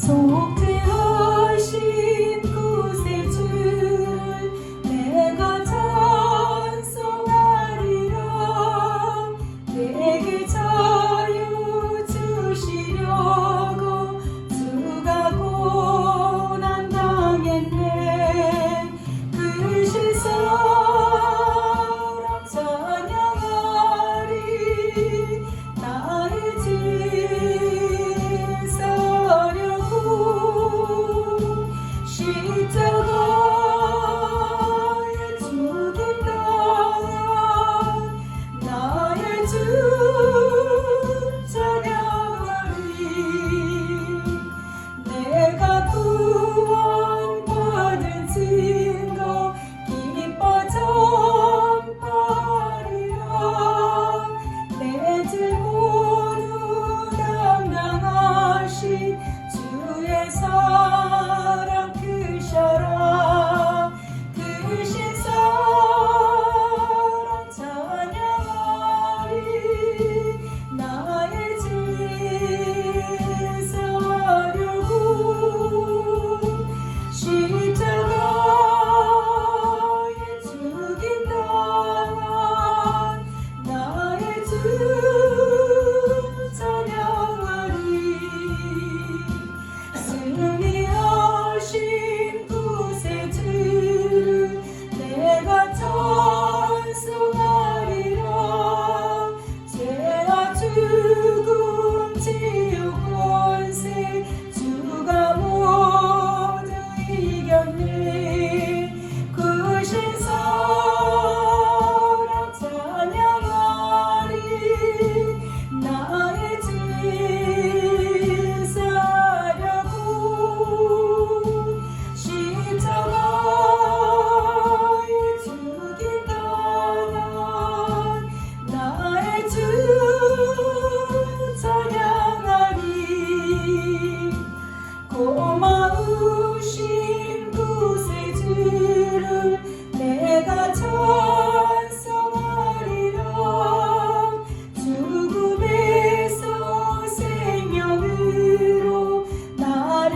속죄하신 구세주를 내가 찬송하리라. 내게 자유 주시려고 주가 고난 당했네. 그 실사랑 찬양하리. 나의 죄 사려고 십자가에 죽임 당한 나의 주 찬양하리. 내가 구원받은 증거 기뻐 전파하리라. 내 죄 모두 담당하신 주의 사랑 크셔라. 크신 사랑 찬양하리. 나의 죄 사려고 십자가에 죽임 당한 나의 주 찬양하리. 승리하신 구세주를 내가 찬송하리라. 죄와 죽음 지옥 권세 주가 모두 이겼네. 크신 사랑 찬양하리. 나의 죄 사려고 십자가에 죽임 당한 나의 주 찬양하리. 고마우신 구세주를 내가 찬송하리라. 죽음에서 생명으로 나를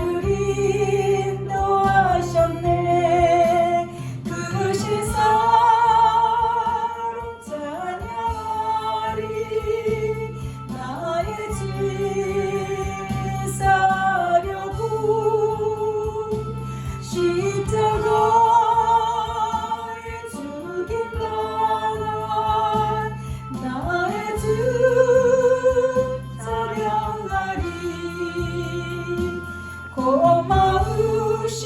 인도하셨네. 크신 사랑 찬양하리. 나의 죄 사려고 십자가에 죽임 당한 나의 주 찬양하리. 고마우신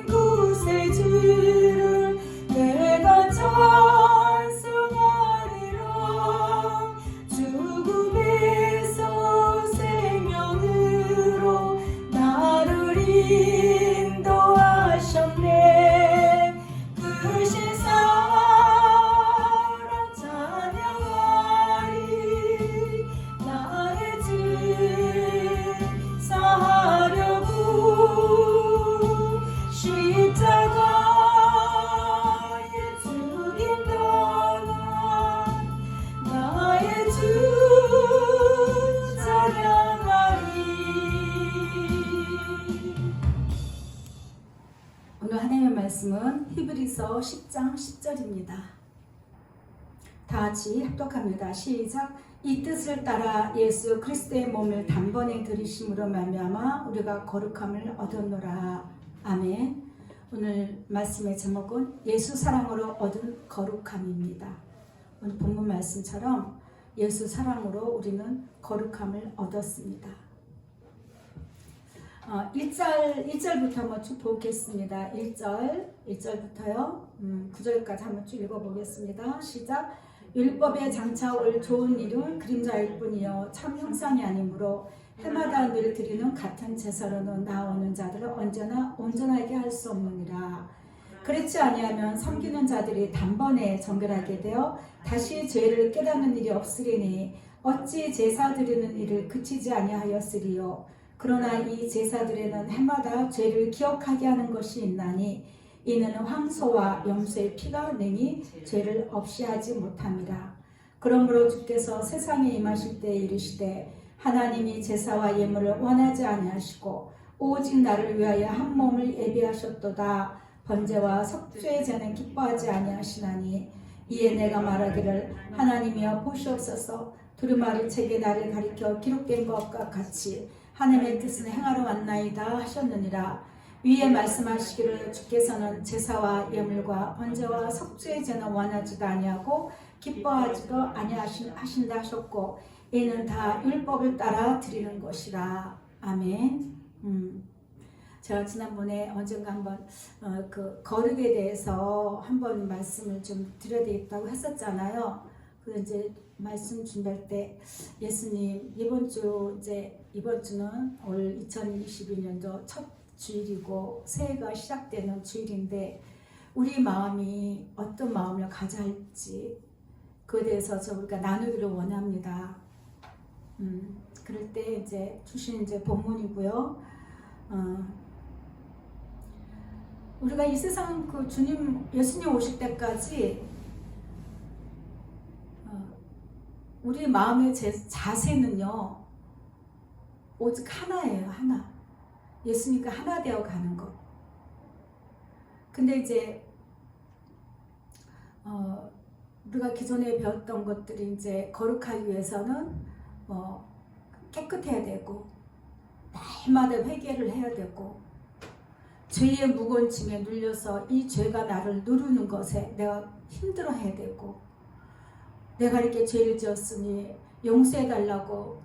구세주를 내가 찬송하리라. 죽음에서 생명으로 나를 인도하셨네. 크신 사랑 찬양하리. 나의 죄 사하려고 십자가에 죽임 당한 나의 주 찬양하리. 오늘 하나님의 말씀은 히브리서 10장 10절입니다. 다 같이 합독합니다. 시작. 이 뜻을 따라 예수 그리스도의 몸을 단번에 들이심으로 말미암아 우리가 거룩함을 얻었노라. 아멘. 오늘 말씀의 제목은 예수 사랑으로 얻은 거룩함입니다. 오늘 본문 말씀처럼 예수 사랑으로 우리는 거룩함을 얻었습니다. 1절부터 한번 쭉 보겠습니다. 1절부터요. 9절까지 한번 쭉 읽어보겠습니다. 시작. 율법에 장차 올 좋은 일은 그림자일 뿐이요 참 형상이 아니므로 해마다 늘 드리는 같은 제사로는 나오는 자들을 언제나 온전하게 할 수 없느니라. 그렇지 아니하면 섬기는 자들이 단번에 정결하게 되어 다시 죄를 깨닫는 일이 없으리니 어찌 제사 드리는 일을 그치지 아니하였으리요. 그러나 이 제사들에는 해마다 죄를 기억하게 하는 것이 있나니 이는 황소와 염소의 피가 능히 죄를 없이 하지 못함이라. 그러므로 주께서 세상에 임하실 때 이르시되 하나님이 제사와 예물을 원하지 아니하시고 오직 나를 위하여 한 몸을 예비하셨도다. 번제와 속죄의 제는 기뻐하지 아니하시나니 이에 내가 말하기를 하나님이여 보시옵소서. 두루마리 책에 나를 가리켜 기록된 것과 같이 하나님의 뜻은 행하러 왔나이다 하셨느니라. 위에 말씀하시기를 주께서는 제사와 예물과 번제와 속죄의 제는 원하지도 아니하고 기뻐하지도 아니하신다 하셨고 이는 다 율법을 따라 드리는 것이라. 아멘. 제가 지난번에 언젠가 한번 그 거룩에 대해서 한번 말씀을 좀 드려야 되겠다고 했었잖아요. 그래서 이제 말씀 준비할 때 예수님 이번 주는 올 2022년도 첫 주일이고 새해가 시작되는 주일인데 우리 마음이 어떤 마음을 가져야 할지 그에 대해서 우리가 나누기를 원합니다. 그럴 때 이제 주신 본문이고요. 우리가 이 세상 그 예수님 오실 때까지 우리 마음의 자세는요 오직 하나예요. 하나. 예수님과 하나 되어 가는 것. 근데 이제 우리가 기존에 배웠던 것들이 이제 거룩하기 위해서는 깨끗해야 되고 날마다 회개를 해야 되고 죄의 무거운 짐에 눌려서 이 죄가 나를 누르는 것에 내가 힘들어해야 되고 내가 이렇게 죄를 지었으니 용서해달라고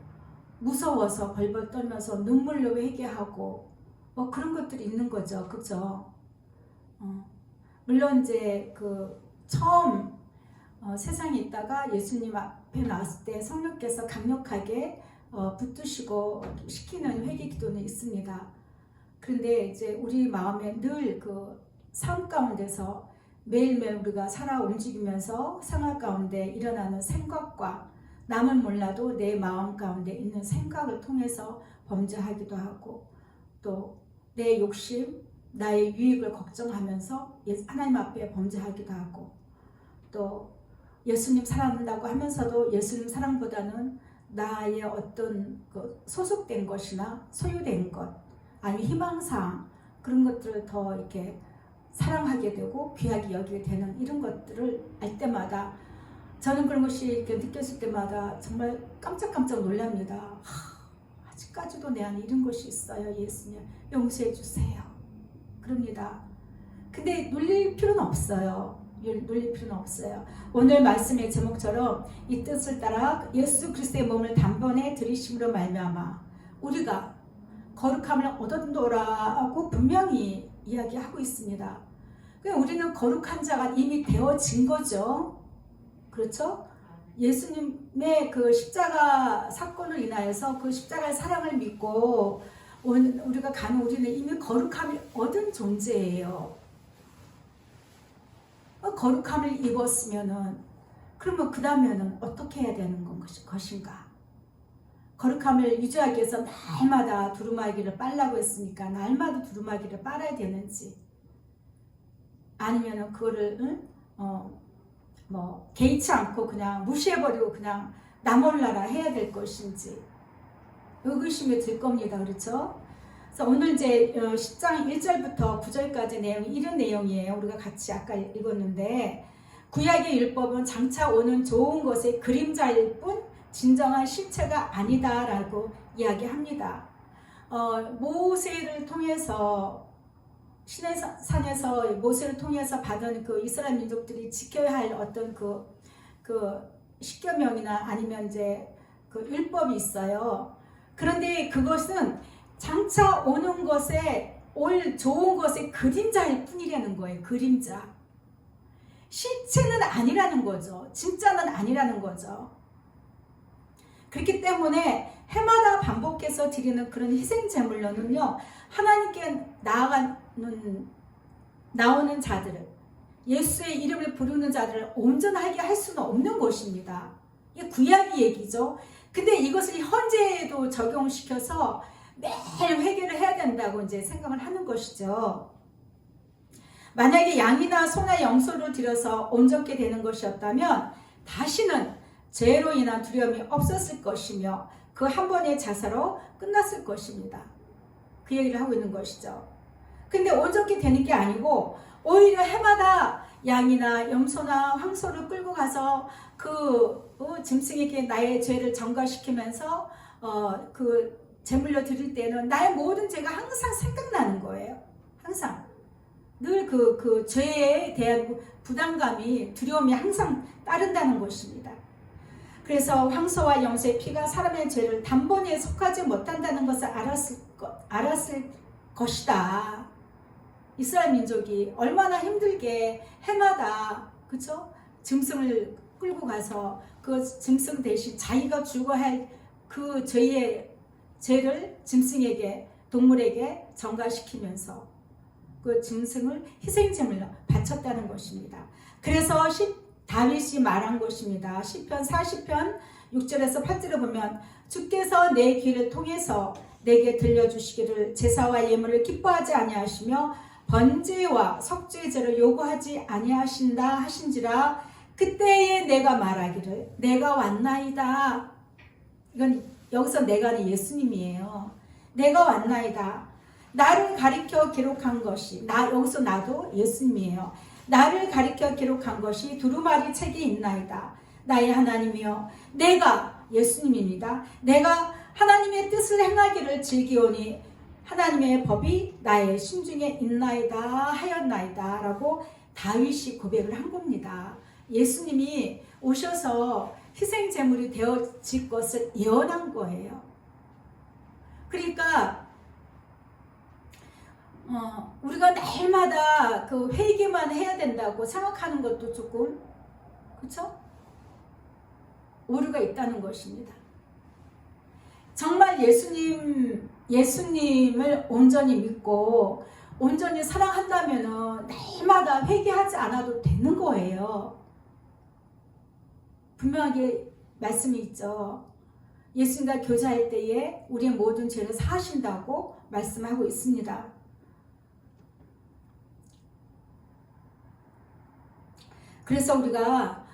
무서워서 벌벌 떨면서 눈물로 회개하고 그런 것들이 있는 거죠. 그죠? 물론 이제 처음 세상에 있다가 예수님 앞에 나왔을 때 성령께서 강력하게 붙드시고 시키는 회개 기도는 있습니다. 그런데 이제 우리 마음에 늘 삶 가운데서 매일매일 우리가 살아 움직이면서 생활 가운데 일어나는 생각과 남을 몰라도 내 마음 가운데 있는 생각을 통해서 범죄하기도 하고 또 내 욕심, 나의 유익을 걱정하면서 하나님 앞에 범죄하기도 하고 또 예수님 사랑한다고 하면서도 예수님 사랑보다는 나의 어떤 소속된 것이나 소유된 것 아니면 희망사항 그런 것들을 더 이렇게 사랑하게 되고 귀하게 여기게 되는 이런 것들을 알 때마다 저는 그런 것이 이렇게 느꼈을 때마다 정말 깜짝깜짝 놀랍니다. 아직까지도 내 안에 이런 것이 있어요. 예수님 용서해 주세요. 그럽니다. 근데 놀릴 필요는 없어요. 놀릴 필요는 없어요. 오늘 말씀의 제목처럼 이 뜻을 따라 예수 그리스도의 몸을 단번에 들이심으로 말미암아 우리가 거룩함을 얻었노라고 분명히 이야기하고 있습니다. 우리는 거룩한 자가 이미 되어진 거죠. 그렇죠? 예수님의 십자가 사건을 인하여서 십자가의 사랑을 믿고 우리가 가는 우리는 이미 거룩함을 얻은 존재예요. 거룩함을 입었으면은 그러면 그 다음에는 어떻게 해야 되는 것인가? 거룩함을 유지하기 위해서 날마다 두루마기를 빨라고 했으니까 날마다 두루마기를 빨아야 되는지 아니면은 그거를 개의치 않고 그냥 무시해버리고 그냥 나 몰라라 해야 될 것인지 의구심이 들 겁니다. 그렇죠? 그래서 오늘 이제 10장 1절부터 9절까지 내용이 이런 내용이에요. 우리가 같이 아까 읽었는데 구약의 율법은 장차 오는 좋은 것의 그림자일 뿐 진정한 실체가 아니다라고 이야기합니다. 모세를 통해서 시내 산에서 모세를 통해서 받은 이스라엘 민족들이 지켜야 할 어떤 십계명이나 아니면 이제 율법이 있어요. 그런데 그것은 장차 오는 것에 올 좋은 것의 그림자일 뿐이라는 거예요. 그림자. 실체는 아니라는 거죠. 진짜는 아니라는 거죠. 그렇기 때문에 해마다 반복해서 드리는 그런 희생 제물로는요, 하나님께 나오는 자들을, 예수의 이름을 부르는 자들을 온전하게 할 수는 없는 것입니다. 이게 구약의 얘기죠. 근데 이것을 현재에도 적용시켜서 매일 회개를 해야 된다고 이제 생각을 하는 것이죠. 만약에 양이나 소나 영소를 들여서 온전케 되는 것이었다면 다시는 죄로 인한 두려움이 없었을 것이며 그 한 번의 자사로 끝났을 것입니다. 그 얘기를 하고 있는 것이죠. 근데 온전케 되는 게 아니고 오히려 해마다 양이나 염소나 황소를 끌고 가서 그 짐승에게 나의 죄를 전가시키면서 그 제물로 드릴 때는 나의 모든 죄가 항상 생각나는 거예요. 항상 늘 그 죄에 대한 부담감이, 두려움이 항상 따른다는 것입니다. 그래서 황소와 염소의 피가 사람의 죄를 단번에 속하지 못한다는 것을 알았을 것이다. 이스라엘 민족이 얼마나 힘들게 해마다 그쵸? 짐승을 끌고 가서 그 짐승 대신 자기가 죽어야 할 그 죄를 짐승에게, 동물에게 전가시키면서 그 짐승을 희생제물로 바쳤다는 것입니다. 그래서 다윗이 말한 것입니다. 시편 40편 6절에서 8절에 보면 주께서 내 귀를 통해서 내게 들려주시기를 제사와 예물을 기뻐하지 아니하시며 번제와 속죄제를 요구하지 아니하신다 하신지라 그때에 내가 말하기를 내가 왔나이다. 이건 여기서 내가는 예수님이에요. 내가 왔나이다. 나를 가리켜 기록한 것이 여기서 나도 예수님이에요. 나를 가리켜 기록한 것이 두루마리 책에 있나이다. 나의 하나님이여 내가 예수님입니다. 내가 하나님의 뜻을 행하기를 즐기오니 하나님의 법이 나의 심중에 있나이다 하였나이다 라고 다윗이 고백을 한 겁니다. 예수님이 오셔서 희생제물이 되어질 것을 예언한 거예요. 그러니까 우리가 날마다 그 회개만 해야 된다고 생각하는 것도 조금 그렇죠? 오류가 있다는 것입니다. 정말 예수님을 온전히 믿고 온전히 사랑한다면은 날마다 회개하지 않아도 되는 거예요. 분명하게 말씀이 있죠. 예수님과 교제할 때에 우리의 모든 죄를 사하신다고 말씀하고 있습니다. 그래서 우리가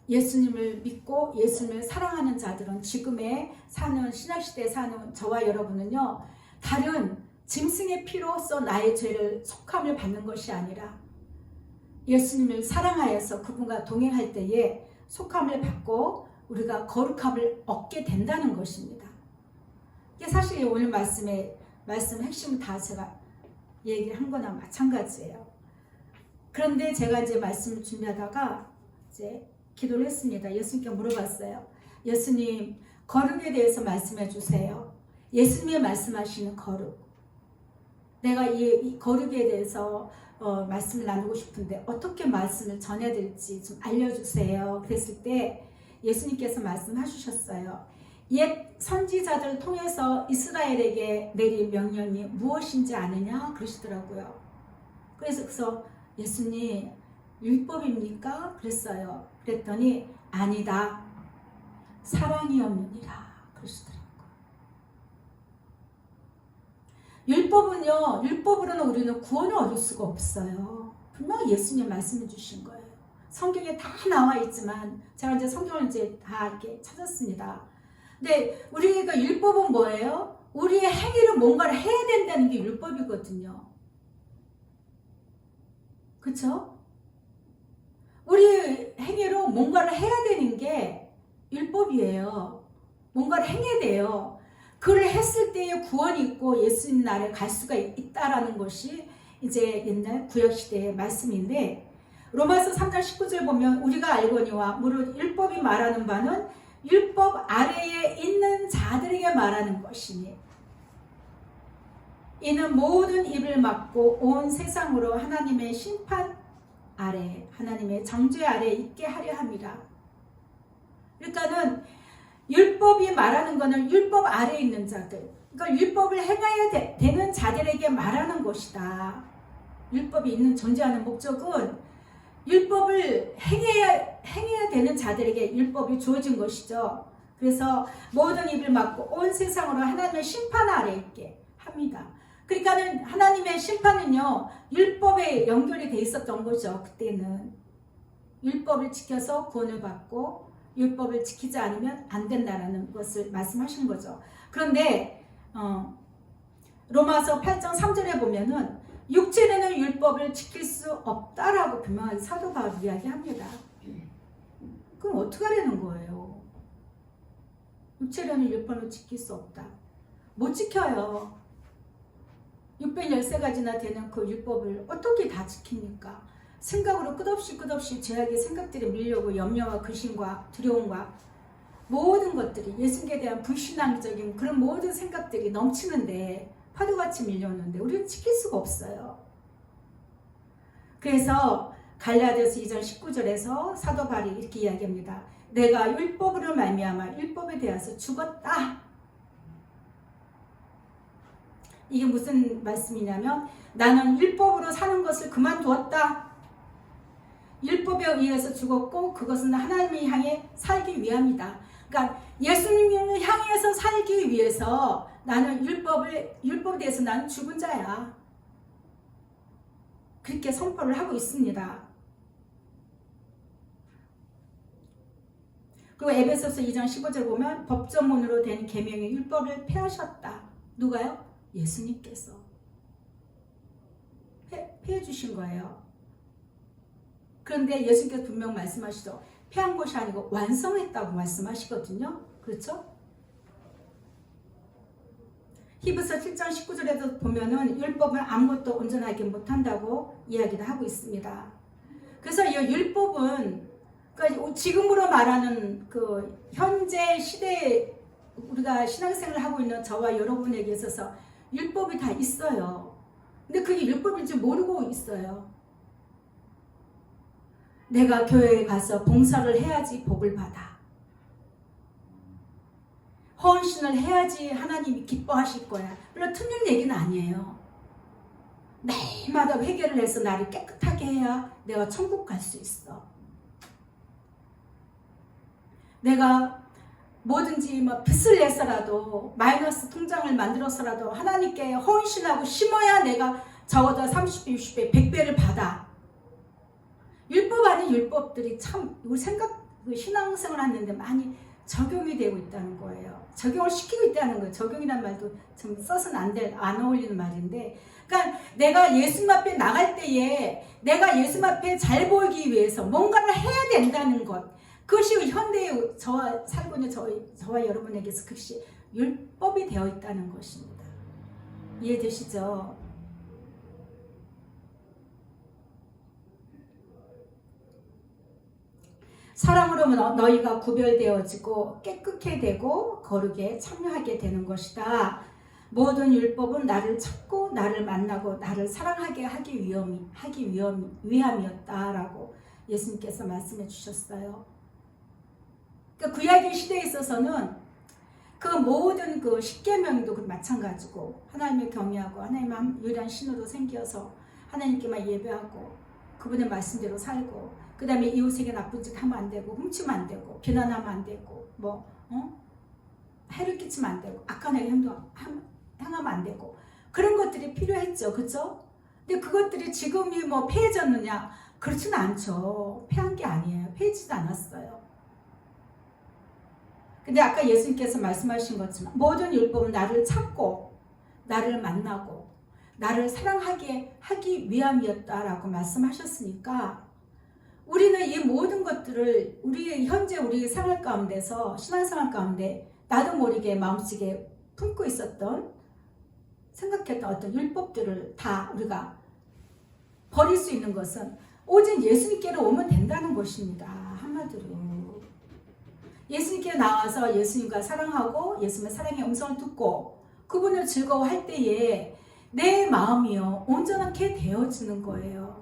예수님을 믿고 예수님을 사랑하는 자들은 지금의 신약시대에 사는 저와 여러분은요, 다른 짐승의 피로써 나의 죄를 속함을 받는 것이 아니라 예수님을 사랑하여서 그분과 동행할 때에 속함을 받고 우리가 거룩함을 얻게 된다는 것입니다. 이게 사실 오늘 말씀 핵심은 다 제가 얘기를 한 거나 마찬가지예요. 그런데 제가 이제 말씀을 준비하다가 이제 기도를 했습니다. 예수님께 물어봤어요. 예수님, 거룩에 대해서 말씀해 주세요. 예수님이 말씀하시는 거룩. 내가 이 거룩에 대해서 말씀을 나누고 싶은데 어떻게 말씀을 전해야 될지 좀 알려주세요. 그랬을 때 예수님께서 말씀하셨어요. 옛 선지자들을 통해서 이스라엘에게 내린 명령이 무엇인지 아느냐 그러시더라고요. 그래서 예수님 율법입니까? 그랬어요. 그랬더니 아니다. 사랑이었느니라 그러시더라고요. 율법으로는 우리는 구원을 얻을 수가 없어요. 분명히 예수님 말씀해 주신 거예요. 성경에 다 나와 있지만 제가 이제 성경을 이제 다 이렇게 찾았습니다. 근데 우리가 율법은 뭐예요? 우리의 행위로 뭔가를 해야 된다는 게 율법이거든요. 그렇죠? 우리 행위로 뭔가를 해야 되는 게 율법이에요. 뭔가를 행해야 돼요. 그를 했을 때에 구원이 있고 예수님 나라에 갈 수가 있다라는 것이 이제 옛날 구약시대의 말씀인데 로마서 3장 19절 보면 우리가 알거니와 무릇 율법이 말하는 바는 율법 아래에 있는 자들에게 말하는 것이니 이는 모든 입을 막고 온 세상으로 하나님의 심판 아래 하나님의 정죄 아래 있게 하려 함이라. 그러니까는 율법이 말하는 것은 율법 아래에 있는 자들, 그러니까 율법을 행해야 되는 자들에게 말하는 것이다. 율법이 있는 존재하는 목적은 율법을 행해야 되는 자들에게 율법이 주어진 것이죠. 그래서 모든 입을 막고 온 세상으로 하나님의 심판 아래에 있게 합니다. 그러니까는 하나님의 심판은요, 율법에 연결이 돼 있었던 거죠. 그때는 율법을 지켜서 구원을 받고 율법을 지키지 않으면 안 된다라는 것을 말씀하신 거죠. 그런데 로마서 8장 3절에 보면은 육체로는 율법을 지킬 수 없다라고 분명하게 사도 바울이 이야기합니다. 그럼 어떻게 하려는 거예요? 육체로는 율법을 지킬 수 없다. 못 지켜요. 613가지나 되는 그 율법을 어떻게 다 지킵니까? 생각으로 끝없이 죄악의 생각들이 밀려오고 염려와 근심과 두려움과 모든 것들이 예수님에 대한 불신앙적인 그런 모든 생각들이 넘치는데 파도같이 밀려오는데 우리는 지킬 수가 없어요. 그래서 갈라디아서 2장 19절에서 사도 바울이 이렇게 이야기합니다. 내가 율법으로 말미암아 율법에 대해서 죽었다. 이게 무슨 말씀이냐면 나는 율법으로 사는 것을 그만두었다. 율법에 의해서 죽었고 그것은 하나님을 향해 살기 위함이다. 그러니까 예수님을 향해서 살기 위해서 나는 율법에 대해서 나는 죽은 자야. 그렇게 선포를 하고 있습니다. 그리고 에베소서 2장 15절 보면 법조문으로 된 계명의 율법을 폐하셨다. 누가요? 예수님께서 폐해 주신 거예요. 그런데 예수님께서 분명 말씀하시죠. 폐한 것이 아니고 완성했다고 말씀하시거든요. 그렇죠? 히브리서 7장 19절에도 보면은 율법은 아무것도 온전하게 못한다고 이야기를 하고 있습니다. 그래서 이 율법은 그러니까 지금으로 말하는 그 현재 시대에 우리가 신앙생활을 하고 있는 저와 여러분에게 있어서 율법이 다 있어요. 근데 그게 율법인지 모르고 있어요. 내가 교회에 가서 봉사를 해야지 복을 받아. 헌신을 해야지 하나님이 기뻐하실 거야. 물론 틀린 얘기는 아니에요. 매일마다 회개를 해서 나를 깨끗하게 해야 내가 천국 갈 수 있어. 내가 뭐든지 뭐 빚을 내서라도 마이너스 통장을 만들어서라도 하나님께 헌신하고 심어야 내가 적어도 30배, 60배, 100배를 받아. 율법 아닌 율법들이 참 우리 신앙생활 하는데 많이 적용이 되고 있다는 거예요. 적용을 시키고 있다는 거예요. 적용이란 말도 좀 써서는 안 어울리는 말인데, 그러니까 내가 예수님 앞에 나갈 때에 내가 예수님 앞에 잘 보이기 위해서 뭔가를 해야 된다는 것. 그것이 현대의 저와 살고 있는 저와 여러분에게서 그것이 율법이 되어 있다는 것입니다. 이해되시죠? 사랑으로 너희가 구별되어지고 깨끗게 되고 거룩에 참여하게 되는 것이다. 모든 율법은 나를 찾고 나를 만나고 나를 사랑하게 하기 위함이었다라고 예수님께서 말씀해 주셨어요. 그러니까 구약의 시대에 있어서는 그 모든 그 십계명도 마찬가지고 하나님을 경외하고 하나님의 유일한 신으로 생겨서 하나님께만 예배하고 그분의 말씀대로 살고 그 다음에 이웃에게 나쁜 짓 하면 안 되고 훔치면 안 되고 비난하면 안 되고 해를 끼치면 안 되고 악한 행하면 안 되고 그런 것들이 필요했죠. 그렇죠? 근데 그것들이 지금이 폐해졌느냐? 그렇지는 않죠. 폐한 게 아니에요. 폐해지도 않았어요. 근데 아까 예수님께서 말씀하신 것처럼 모든 율법은 나를 찾고 나를 만나고 나를 사랑하게 하기 위함이었다라고 말씀하셨으니까 우리는 이 모든 것들을 현재 우리 생활 가운데서 신앙생활 가운데 나도 모르게 마음속에 품고 있었던 생각했던 어떤 율법들을 다 우리가 버릴 수 있는 것은 오직 예수님께로 오면 된다는 것입니다. 한마디로 예수님께 나와서 예수님과 사랑하고 예수님의 사랑의 음성을 듣고 그분을 즐거워할 때에 내 마음이요 온전하게 되어지는 거예요.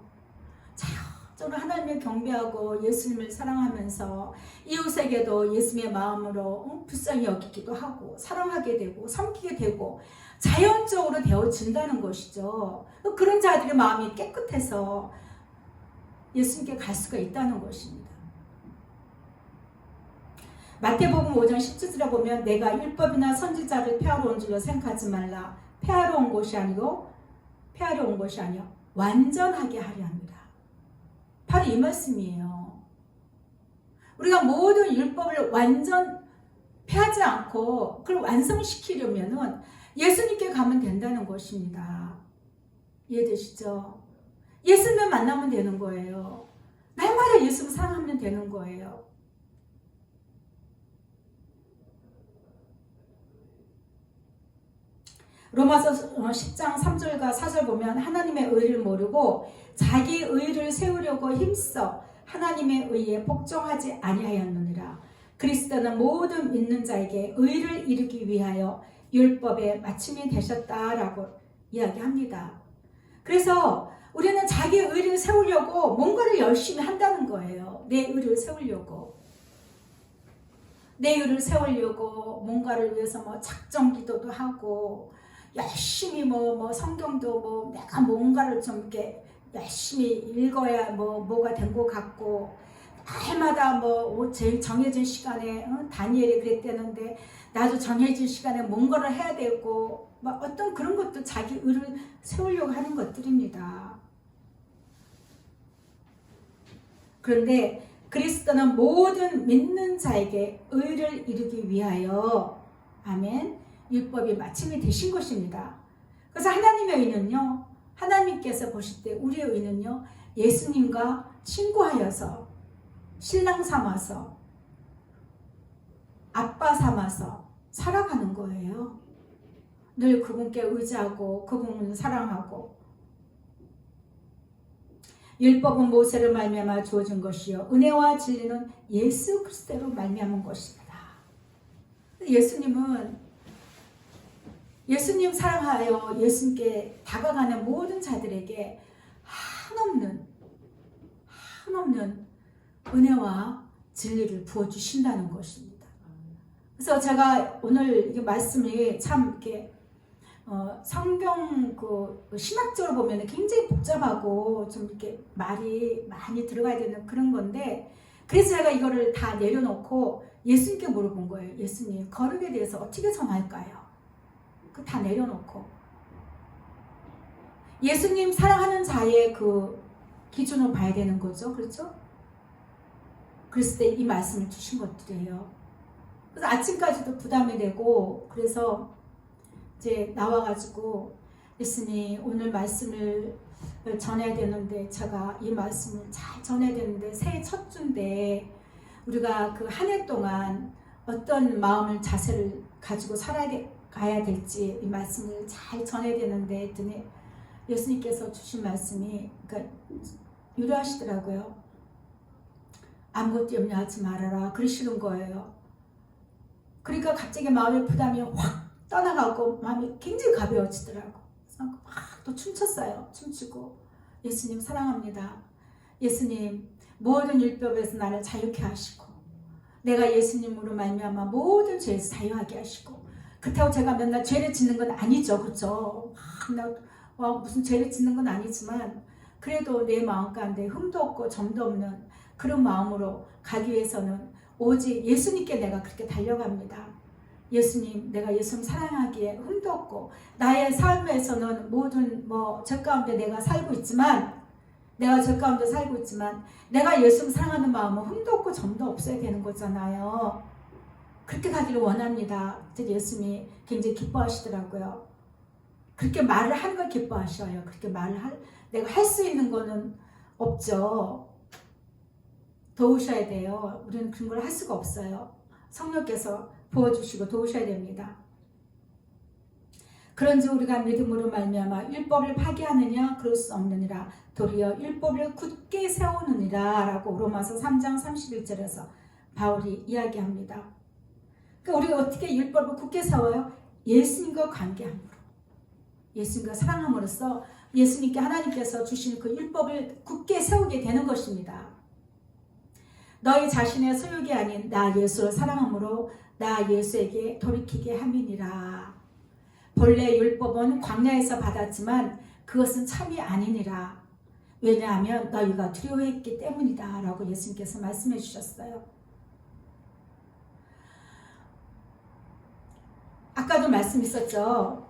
저는 하나님을 경배하고 예수님을 사랑하면서 이웃에게도 예수님의 마음으로 불쌍히 여기기도 하고 사랑하게 되고 섬기게 되고 자연적으로 되어진다는 것이죠. 그런 자들의 마음이 깨끗해서 예수님께 갈 수가 있다는 것입니다. 마태복음 5장 17절에 보면 내가 율법이나 선지자를 폐하러 온 줄로 생각하지 말라. 폐하러 온 것이 아니요 완전하게 하려 합니다. 바로 이 말씀이에요. 우리가 모든 율법을 완전 폐하지 않고 그걸 완성시키려면은 예수님께 가면 된다는 것입니다. 이해되시죠? 예수님을 만나면 되는 거예요. 날마다 예수를 사랑하면 되는 거예요. 로마서 10장 3절과 4절 보면 하나님의 의를 모르고 자기 의를 세우려고 힘써 하나님의 의에 복종하지 아니하였느니라. 그리스도는 모든 믿는 자에게 의를 이루기 위하여 율법의 마침이 되셨다라고 이야기합니다. 그래서 우리는 자기 의를 세우려고 뭔가를 열심히 한다는 거예요. 내 의를 세우려고. 내 의를 세우려고 뭔가를 위해서 뭐 작정 기도도 하고 열심히 뭐 성경도 내가 뭔가를 좀 이렇게 열심히 읽어야 뭐가 된 것 같고 날마다 제일 정해진 시간에 다니엘이 그랬대는데 나도 정해진 시간에 뭔가를 해야 되고 어떤 그런 것도 자기 의를 세우려고 하는 것들입니다. 그런데 그리스도는 모든 믿는 자에게 의를 이루기 위하여 아멘 율법이 마침이 되신 것입니다. 그래서 하나님의 의는요, 하나님께서 보실 때 우리의 의는요, 예수님과 친구하여서 신랑 삼아서 아빠 삼아서 살아가는 거예요. 늘 그분께 의지하고 그분을 사랑하고. 율법은 모세를 말미암아 주어진 것이요 은혜와 진리는 예수 그리스도로 말미암은 것입니다. 예수님 사랑하여 예수님께 다가가는 모든 자들에게 한없는 은혜와 진리를 부어주신다는 것입니다. 그래서 제가 오늘 이 말씀이 참 이렇게 성경 신학적으로 보면 굉장히 복잡하고 좀 이렇게 말이 많이 들어가야 되는 그런 건데, 그래서 제가 이거를 다 내려놓고 예수님께 물어본 거예요. 예수님, 거룩에 대해서 어떻게 정할까요? 그 다 내려놓고 예수님 사랑하는 자의 그 기준을 봐야 되는 거죠. 그렇죠? 그랬을 때 이 말씀을 주신 것들이에요. 그래서 아침까지도 부담이 되고, 그래서 이제 나와가지고 예수님 오늘 말씀을 전해야 되는데, 제가 이 말씀을 잘 전해야 되는데 새해 첫 주인데 우리가 그 한 해 동안 어떤 마음을 자세를 가지고 가야 될지 이 말씀을 잘 전해야 되는데 했더니 예수님께서 주신 말씀이 유료하시더라고요. 아무것도 염려하지 말아라 그러시는 거예요. 그러니까 갑자기 마음의 부담이 확 떠나가고 마음이 굉장히 가벼워지더라고. 그래서 막 또 춤췄어요. 춤추고 예수님 사랑합니다. 예수님 모든 율법에서 나를 자유케 하시고 내가 예수님으로 말미암아 모든 죄에서 자유하게 하시고, 그렇다고 제가 맨날 죄를 짓는 건 아니죠. 그렇죠? 무슨 죄를 짓는 건 아니지만 그래도 내 마음 가운데 흠도 없고 점도 없는 그런 마음으로 가기 위해서는 오직 예수님께 내가 그렇게 달려갑니다. 예수님, 내가 예수님 사랑하기에 흠도 없고 나의 삶에서는 모든 저 가운데 내가 살고 있지만 내가 예수님 사랑하는 마음은 흠도 없고 점도 없어야 되는 거잖아요. 그렇게 가기를 원합니다. 예수님이 굉장히 기뻐하시더라고요. 그렇게 말을 하는 걸 기뻐하셔요. 그렇게 내가 할 수 있는 거는 없죠. 도우셔야 돼요. 우리는 그런 걸 할 수가 없어요. 성령께서 부어주시고 도우셔야 됩니다. 그런지 우리가 믿음으로 말미암아 율법을 파기하느냐? 그럴 수 없느니라. 도리어 율법을 굳게 세우느니라 라고 로마서 3장 31절에서 바울이 이야기합니다. 그러니까 우리가 어떻게 율법을 굳게 세워요? 예수님과 관계함으로, 예수님과 사랑함으로써 예수님께 하나님께서 주신 그 율법을 굳게 세우게 되는 것입니다. 너희 자신의 소욕이 아닌 나 예수를 사랑함으로 나 예수에게 돌이키게 함이니라. 본래 율법은 광야에서 받았지만 그것은 참이 아니니라. 왜냐하면 너희가 두려워했기 때문이다 라고 예수님께서 말씀해 주셨어요. 아까도 말씀 있었죠.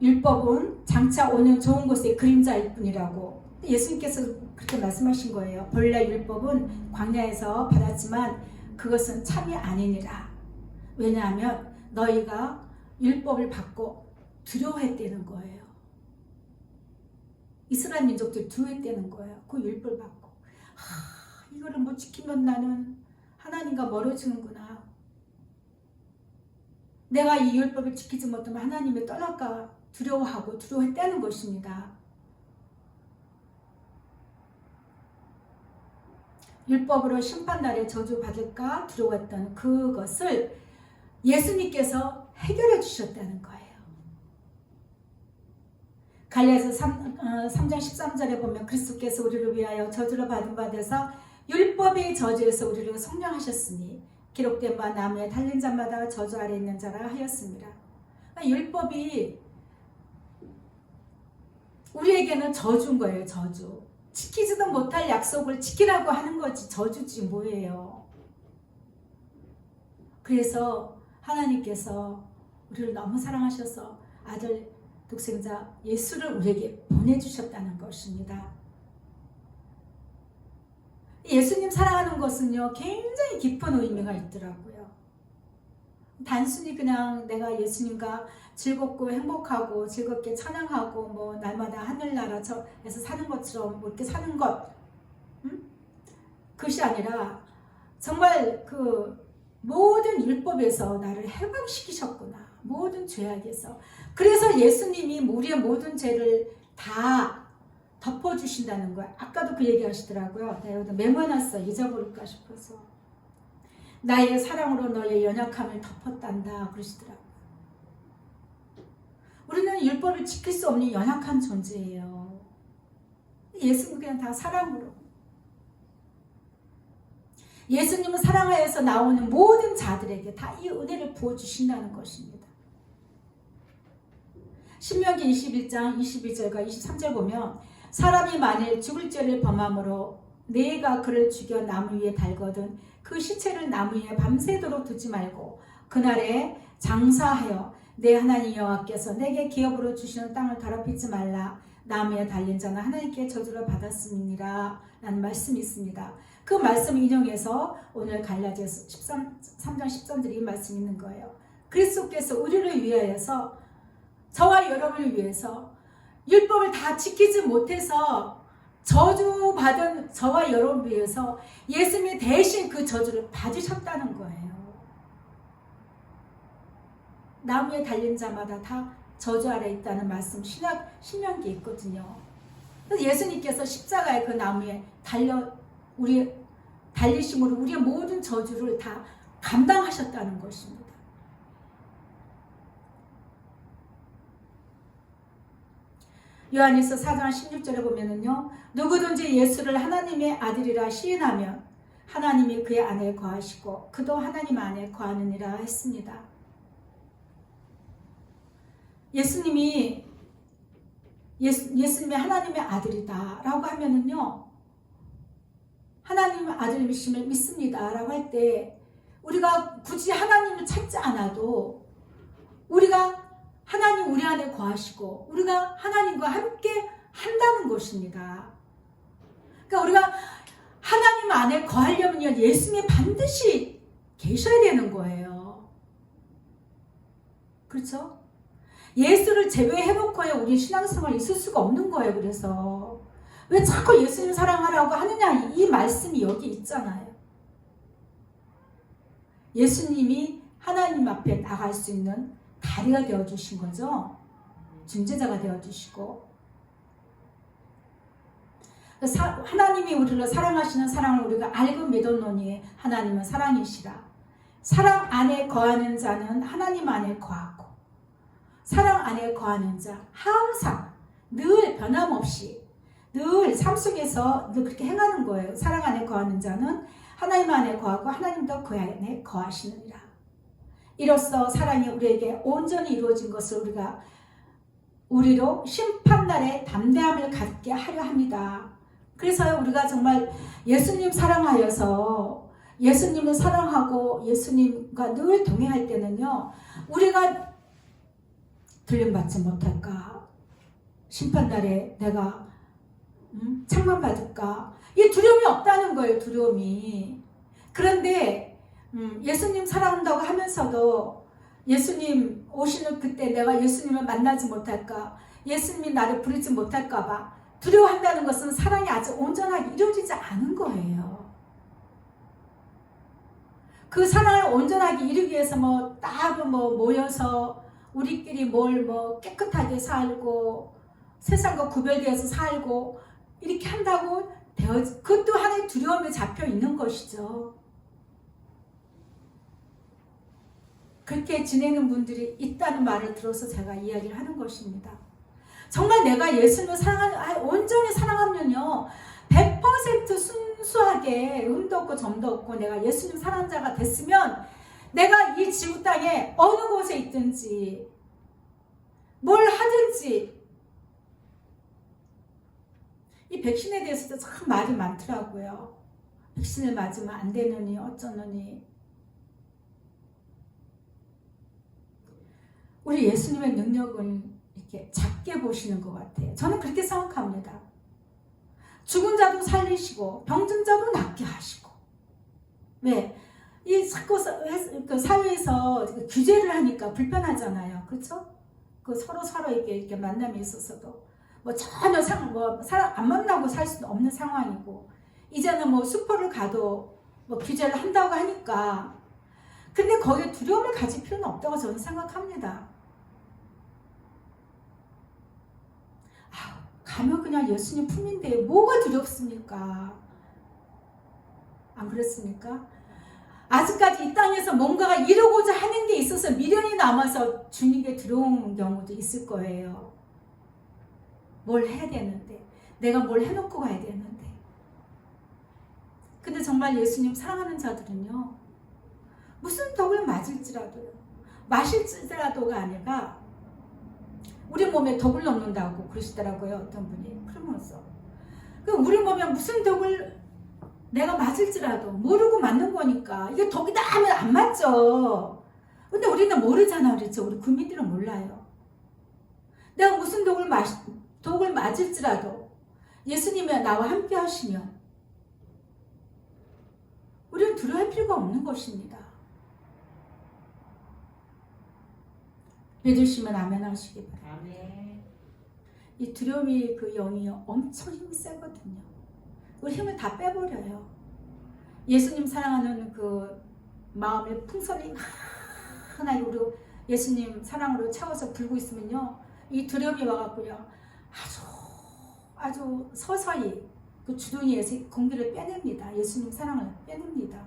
율법은 장차 오는 좋은 곳의 그림자일 뿐이라고 예수님께서 그렇게 말씀하신 거예요. 본래 율법은 광야에서 받았지만 그것은 참이 아니니라. 왜냐하면 너희가 율법을 받고 두려워했다는 거예요. 이스라엘 민족들이 두려워했다는 거예요. 그 율법을 받고 이거를 못 지키면 나는 하나님과 멀어지는구나. 내가 이 율법을 지키지 못하면 하나님이 떠날까 두려워하고 두려워했다는 것입니다. 율법으로 심판날에 저주받을까 두려워했던 그것을 예수님께서 해결해 주셨다는 거예요. 갈라디아서 3장 13절에 보면 그리스도께서 우리를 위하여 저주를 받은 바 되사 율법의 저주에서 우리를 속량하셨으니 기록된 바 나무에 달린 자마다 저주 아래 있는 자라 하였습니다. 율법이 우리에게는 저주인 거예요. 저주. 지키지도 못할 약속을 지키라고 하는 거지 저주지 뭐예요. 그래서 하나님께서 우리를 너무 사랑하셔서 아들 독생자 예수를 우리에게 보내주셨다는 것입니다. 예수님 사랑하는 것은요 굉장히 깊은 의미가 있더라고요. 단순히 그냥 내가 예수님과 즐겁고 행복하고 즐겁게 찬양하고 뭐 날마다 하늘나라에서 사는 것처럼 뭐 이렇게 사는 것 그것이 아니라 정말 그 모든 율법에서 나를 해방시키셨구나. 모든 죄악에서. 그래서 예수님이 우리의 모든 죄를 다 덮어주신다는 거야. 아까도 그 얘기 하시더라고요. 내가 여기다 메모해놨어. 잊어버릴까 싶어서. 나의 사랑으로 너의 연약함을 덮었단다. 그러시더라고요. 우리는 율법을 지킬 수 없는 연약한 존재예요. 예수님은 그냥 다 사랑으로. 예수님은 사랑하여서 나오는 모든 자들에게 다 이 은혜를 부어주신다는 것입니다. 신명기 21장 22절과 23절 보면 사람이 만일 죽을 죄를 범함으로 내가 그를 죽여 나무 위에 달거든 그 시체를 나무 위에 밤새도록 두지 말고 그날에 장사하여 내 하나님 여호와께서 내게 기업으로 주시는 땅을 더럽히지 말라. 나무에 달린 자는 하나님께 저주를 받았음이니라 라는 말씀이 있습니다. 그 말씀을 인용해서 오늘 갈라디아서 3장 13절에 이 말씀이 있는 거예요. 그리스도께서 우리를 위하여서 저와 여러분을 위해서 율법을 다 지키지 못해서 저주받은 저와 여러분을 위해서 예수님이 대신 그 저주를 받으셨다는 거예요. 나무에 달린 자마다 다 저주 아래 있다는 말씀 신명기에 있거든요. 그래서 예수님께서 십자가의 그 나무에 달리심으로 우리의 모든 저주를 다 감당하셨다는 것입니다. 요한일서 4장 16절에 보면은요, 누구든지 예수를 하나님의 아들이라 시인하면 하나님이 그의 안에 거하시고 그도 하나님 안에 거하느니라 했습니다. 예수님이 하나님의 아들이다 라고 하면은요, 하나님의 아들이심을 믿습니다 라고 할 때 우리가 굳이 하나님을 찾지 않아도 우리가 하나님 우리 안에 거하시고 우리가 하나님과 함께 한다는 것입니다. 그러니까 우리가 하나님 안에 거하려면요, 예수님이 반드시 계셔야 되는 거예요. 그렇죠? 예수를 제외해놓고야 우리 신앙생활 있을 수가 없는 거예요. 그래서 왜 자꾸 예수님 사랑하라고 하느냐, 이 말씀이 여기 있잖아요. 예수님이 하나님 앞에 나갈 수 있는 다리가 되어주신 거죠. 중재자가 되어주시고, 하나님이 우리를 사랑하시는 사랑을 우리가 알고 믿었노니 하나님은 사랑이시라. 사랑 안에 거하는 자는 하나님 안에 거하고, 사랑 안에 거하는 자 항상 늘 변함없이 늘 삶 속에서 늘 그렇게 행하는 거예요. 사랑 안에 거하는 자는 하나님 안에 거하고 하나님도 그 안에 거하시느니라. 이로써 사랑이 우리에게 온전히 이루어진 것을 우리로 심판날에 담대함을 갖게 하려 합니다. 그래서 우리가 정말 예수님 사랑하여서 예수님을 사랑하고 예수님과 늘 동행할 때는요, 우리가 들림받지 못할까? 심판날에 내가 책망받을까? 이 두려움이 없다는 거예요. 두려움이. 그런데 예수님 사랑한다고 하면서도 예수님 오시는 그때 내가 예수님을 만나지 못할까, 예수님이 나를 부르지 못할까 봐 두려워한다는 것은 사랑이 아직 온전하게 이루어지지 않은 거예요. 그 사랑을 온전하게 이루기 위해서 딱 모여서 우리끼리 깨끗하게 살고 세상과 구별되어서 살고 이렇게 한다고 그것도 하나의 두려움에 잡혀 있는 것이죠. 그렇게 지내는 분들이 있다는 말을 들어서 제가 이야기를 하는 것입니다. 정말 내가 예수님을 온전히 사랑하면요, 100% 순수하게 음도 없고 점도 없고 내가 예수님 사랑하는 자가 됐으면 내가 이 지구 땅에 어느 곳에 있든지 뭘 하든지, 이 백신에 대해서도 참 말이 많더라고요. 백신을 맞으면 안 되느니 어쩌느니. 우리 예수님의 능력을 이렇게 작게 보시는 것 같아요. 저는 그렇게 생각합니다. 죽은 자도 살리시고 병든 자도 낫게 하시고. 왜? 이 자꾸 그 사회에서 규제를 하니까 불편하잖아요. 그렇죠? 그 서로 이렇게 만남이 있어서도 전혀 사람 안 만나고 살 수는 없는 상황이고, 이제는 슈퍼를 가도 규제를 한다고 하니까. 근데 거기에 두려움을 가질 필요는 없다고 저는 생각합니다. 가면 그냥 예수님 품인데 뭐가 두렵습니까? 안 그렇습니까? 아직까지 이 땅에서 뭔가가 이루고자 하는 게 있어서 미련이 남아서 주님께 들어온 경우도 있을 거예요. 뭘 해야 되는데, 내가 뭘 해놓고 가야 되는데. 근데 정말 예수님 사랑하는 자들은요, 무슨 독을 맞을지라도요, 마실지라도가 아니라 우리 몸에 독을 넣는다고 그러시더라고요, 어떤 분이. 그러면서 우리 몸에 무슨 독을 내가 맞을지라도 모르고 맞는 거니까, 이게 독이다 하면 안 맞죠. 근데 우리는 모르잖아. 그렇죠? 우리 국민들은 몰라요. 내가 무슨 독을 맞을지라도 예수님이 나와 함께 하시면 우리는 두려워할 필요가 없는 것입니다. 믿으시면 아멘 하시기 바랍니다. 아멘. 이 두려움이 그 영이 엄청 힘이 세거든요. 우리 힘을 다 빼버려요. 예수님 사랑하는 그 마음의 풍선이 하나님 우리 예수님 사랑으로 차워서 불고 있으면요, 이 두려움이 와갖고요, 아주 서서히 그 주둥이에서 공기를 빼냅니다. 예수님 사랑을 빼냅니다.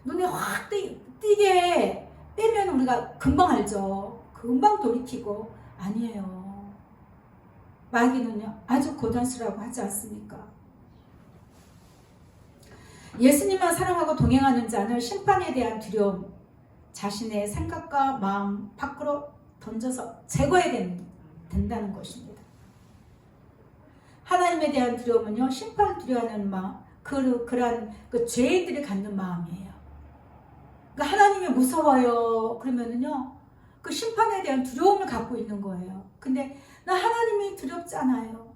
눈에 확 띄게 빼면 우리가 금방 알죠. 금방 돌이키고. 아니에요. 마귀는요, 아주 고단수라고 하지 않습니까? 예수님만 사랑하고 동행하는 자는 심판에 대한 두려움, 자신의 생각과 마음 밖으로 던져서 제거해야 된다는 것입니다. 하나님에 대한 두려움은요, 심판을 두려워하는 마음, 그러한 그 죄인들이 갖는 마음이에요. 그러니까 하나님이 무서워요. 그러면은요, 그 심판에 대한 두려움을 갖고 있는 거예요. 근데 나 하나님이 두렵지 않아요.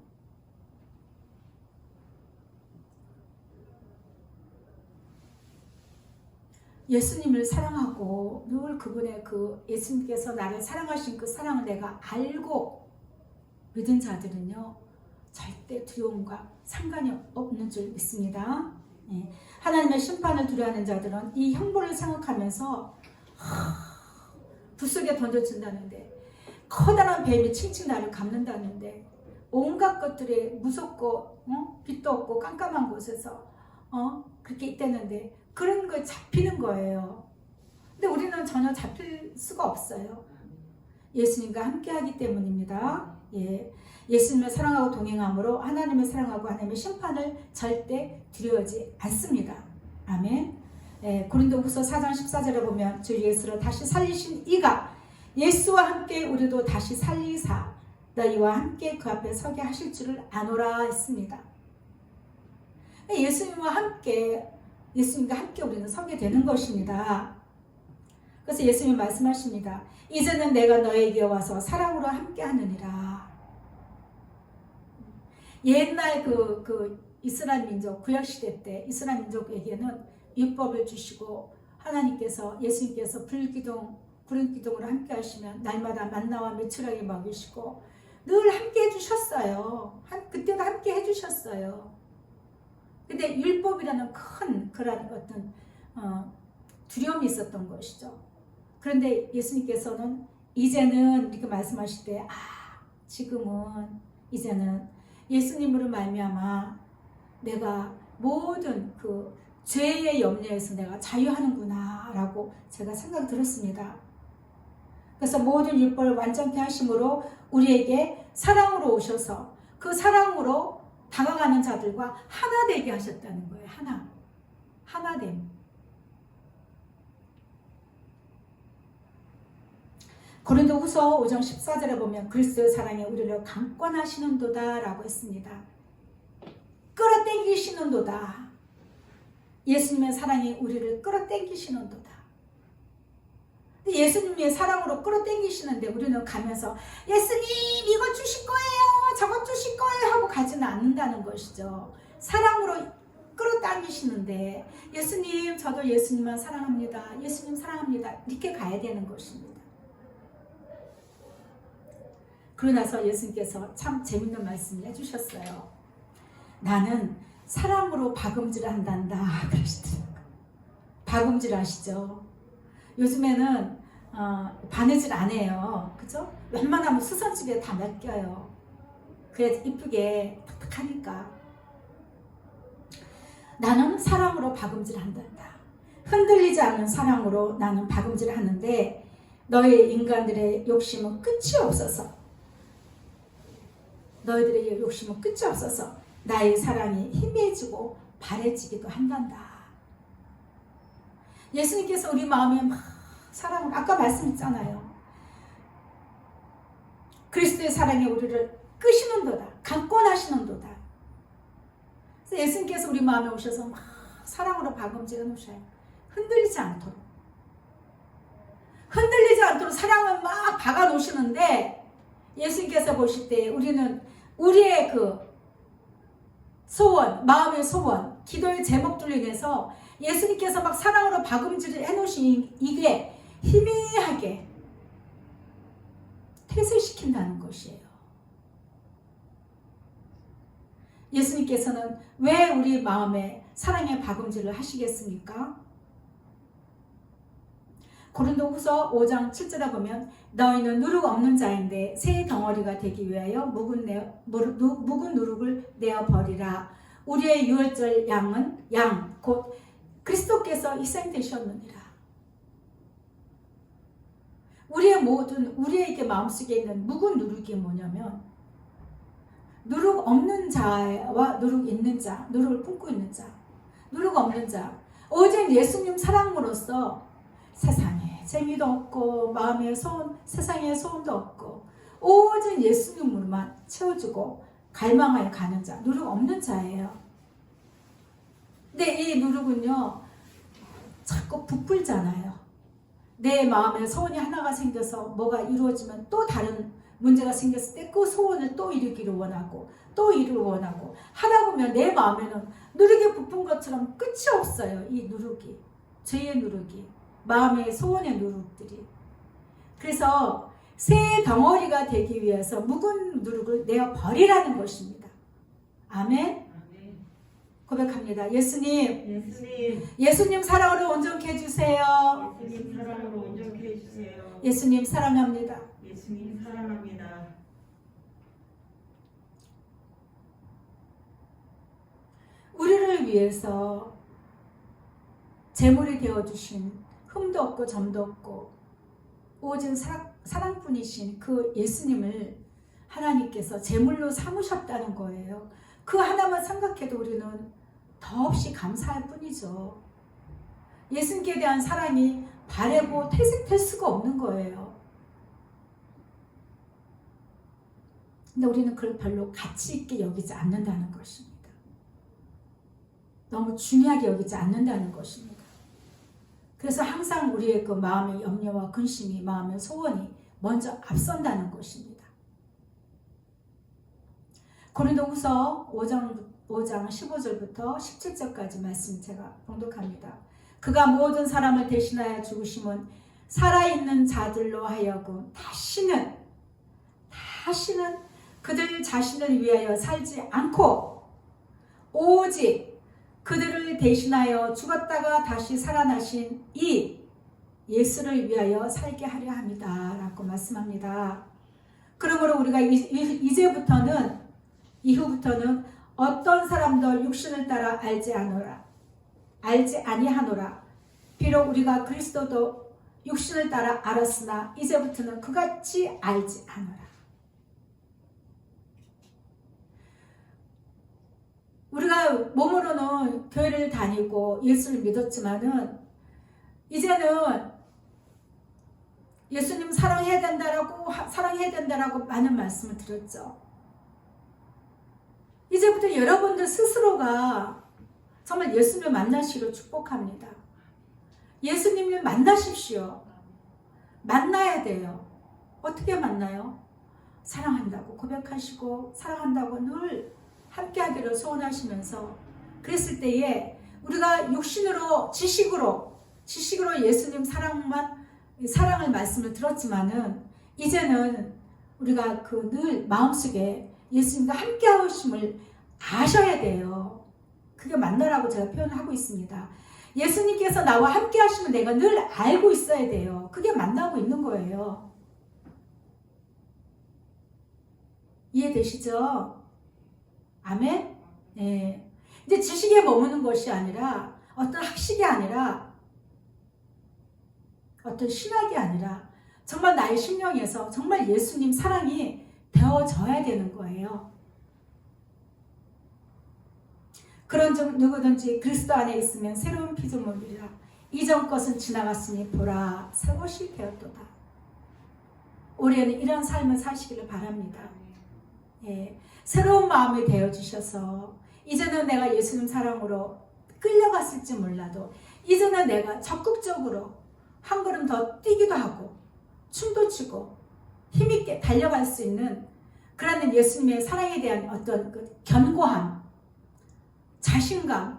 예수님을 사랑하고 늘 그분의 그 예수님께서 나를 사랑하신 그 사랑을 내가 알고 믿은 자들은요, 절대 두려움과 상관이 없는 줄 믿습니다. 하나님의 심판을 두려워하는 자들은 이 형벌을 생각하면서 불속에 던져진다는데, 커다란 뱀이 칭칭 나를 감는다는데, 온갖 것들이 무섭고 빛도 없고 깜깜한 곳에서 그렇게 있다는데 그런 거에 잡히는 거예요. 근데 우리는 전혀 잡힐 수가 없어요. 예수님과 함께하기 때문입니다. 예수님을 사랑하고 동행함으로 하나님을 사랑하고 하나님의 심판을 절대 두려워하지 않습니다. 아멘. 고린도후서 4장 14절에 보면 주 예수를 다시 살리신 이가 예수와 함께 우리도 다시 살리사 너희와 함께 그 앞에 서게 하실 줄을 아노라 했습니다. 예수님과 함께 우리는 서게 되는 것입니다. 그래서 예수님이 말씀하십니다. 이제는 내가 너에게 와서 사랑으로 함께 하느니라. 옛날 그 이스라엘 민족 구약시대 때 이스라엘 민족에게는 율법을 주시고 하나님께서 예수님께서 불기둥 구름 기둥으로 함께 하시면 날마다 만나와 메추라기 먹이시고 늘 함께 해주셨어요. 그때도 함께 해주셨어요. 근데 율법이라는 큰 그런 어떤 두려움이 있었던 것이죠. 그런데 예수님께서는 이제는 이렇게 말씀하실 때 지금은 이제는 예수님으로 말미암아 내가 모든 그 죄의 염려에서 내가 자유하는구나 라고 제가 생각이 들었습니다. 그래서 모든 율법을 완전케 하심으로 우리에게 사랑으로 오셔서 그 사랑으로 다가가는 자들과 하나 되게 하셨다는 거예요. 하나됨. 고린도후서 5장 14절에 보면 그리스도의 사랑이 우리를 강권하시는도다 라고 했습니다. 끌어당기시는도다. 예수님의 사랑이 우리를 끌어당기시는도다. 예수님의 사랑으로 끌어당기시는데 우리는 가면서 예수님 이거 주실 거예요, 저거 주실 거예요 하고 가지는 않는다는 것이죠. 사랑으로 끌어당기시는데 예수님 저도 예수님만 사랑합니다. 예수님 사랑합니다. 이렇게 가야 되는 것입니다. 그러고 나서 예수님께서 참 재밌는 말씀을 해주셨어요. 나는 사랑으로 박음질 한단다 그러시더라고요. 박음질 아시죠? 요즘에는 바느질 안 해요. 그죠? 웬만하면 수선집에 다 맡겨요. 그래야 이쁘게 탁탁하니까. 나는 사랑으로 박음질 한단다. 흔들리지 않는 사랑으로 나는 박음질을 하는데 너희 인간들의 욕심은 끝이 없어서 너희들의 욕심은 끝이 없어서 나의 사랑이 희미해지고 바래지기도 한단다. 예수님께서 우리 마음에 막 사랑을 아까 말씀했잖아요. 그리스도의 사랑이 우리를 끄시는도다. 강권하시는도다. 그래서 예수님께서 우리 마음에 오셔서 막 사랑으로 박음질해 놓으셔요. 흔들리지 않도록. 흔들리지 않도록 사랑을 막 박아 놓으시는데 예수님께서 보실 때 우리의 그 소원, 마음의 소원, 기도의 제목들로 인해서 예수님께서 막 사랑으로 박음질을 해놓으신 이게 희미하게 퇴색시킨다는 것이에요. 예수님께서는 왜 우리 마음에 사랑의 박음질을 하시겠습니까? 고린도후서 5장 7절에 보면 너희는 누룩 없는 자인데 새 덩어리가 되기 위하여 묵은 누룩을 내어버리라. 우리의 유월절 양은 곧 그리스도께서 희생되셨느니라. 우리에게 마음속에 있는 묵은 누룩이 뭐냐면 누룩 없는 자와 누룩 있는 자, 누룩을 품고 있는 자, 누룩 없는 자. 오직 예수님 사랑으로서 세상에 재미도 없고 마음의 소원, 세상의 소원도 없고 오직 예수님으로만 채워주고 갈망하여 가는 자, 누룩 없는 자예요. 근데 이 누룩은요 자꾸 부풀잖아요. 내 마음에 소원이 하나가 생겨서 뭐가 이루어지면 또 다른 문제가 생겼을 때 그 소원을 또 이루기를 원하고 또 이루기를 원하고 하다 보면 내 마음에는 누룩이 부푼 것처럼 끝이 없어요. 이 누룩이, 죄의 누룩이, 마음의 소원의 누룩들이. 그래서 새 덩어리가 되기 위해서 묵은 누룩을 내어버리라는 것입니다. 아멘. 고백합니다. 예수님 사랑으로 온전케 해주세요. 예수님 사랑으로 온전케 해주세요. 예수님 사랑합니다. 예수님 사랑합니다. 우리를 위해서 제물이 되어주신 흠도 없고 점도 없고 오직 사랑뿐이신 그 예수님을 하나님께서 제물로 삼으셨다는 거예요. 그 하나만 생각해도 우리는 더없이 감사할 뿐이죠. 예수님께 대한 사랑이 바래고 퇴색될 수가 없는 거예요. 근데 우리는 그걸 별로 가치 있게 여기지 않는다는 것입니다. 너무 중요하게 여기지 않는다는 것입니다. 그래서 항상 우리의 그 마음의 염려와 근심이, 마음의 소원이 먼저 앞선다는 것입니다. 고린도후서 5장 15절부터 17절까지 말씀 제가 봉독합니다. 그가 모든 사람을 대신하여 죽으심은 살아있는 자들로 하여금 다시는 그들 자신을 위하여 살지 않고 오직 그들을 대신하여 죽었다가 다시 살아나신 이 예수를 위하여 살게 하려 합니다. 라고 말씀합니다. 그러므로 우리가 이후부터는 어떤 사람도 육신을 따라 알지 아니하노라. 비록 우리가 그리스도도 육신을 따라 알았으나 이제부터는 그같이 알지 않으라. 우리가 몸으로는 교회를 다니고 예수를 믿었지만은 이제는 예수님 사랑해야 된다라고 많은 말씀을 드렸죠. 이제부터 여러분들 스스로가 정말 예수님을 만나시기를 축복합니다. 예수님을 만나십시오. 만나야 돼요. 어떻게 만나요? 사랑한다고 고백하시고 사랑한다고 늘 함께하기를 소원하시면서 그랬을 때에 우리가 육신으로 지식으로 예수님 사랑을 말씀을 들었지만은 이제는 우리가 그 늘 마음속에 예수님과 함께하심을 아셔야 돼요. 그게 만나라고 제가 표현을 하고 있습니다. 예수님께서 나와 함께하시면 내가 늘 알고 있어야 돼요. 그게 만나고 있는 거예요. 이해되시죠? 아멘? 네. 이제 지식에 머무는 것이 아니라 어떤 학식이 아니라 어떤 신학이 아니라 정말 나의 심령에서 정말 예수님 사랑이 되어져야 되는 거예요. 그런 즉 누구든지 그리스도 안에 있으면 새로운 피조물이라 이전 것은 지나갔으니 보라 새 것이 되었도다. 올해는 이런 삶을 사시기를 바랍니다. 예, 새로운 마음이 되어주셔서 이제는 내가 예수님 사랑으로 끌려갔을지 몰라도 이제는 내가 적극적으로 한 걸음 더 뛰기도 하고 춤도 추고 힘있게 달려갈 수 있는 그런 예수님의 사랑에 대한 어떤 그 견고함, 자신감,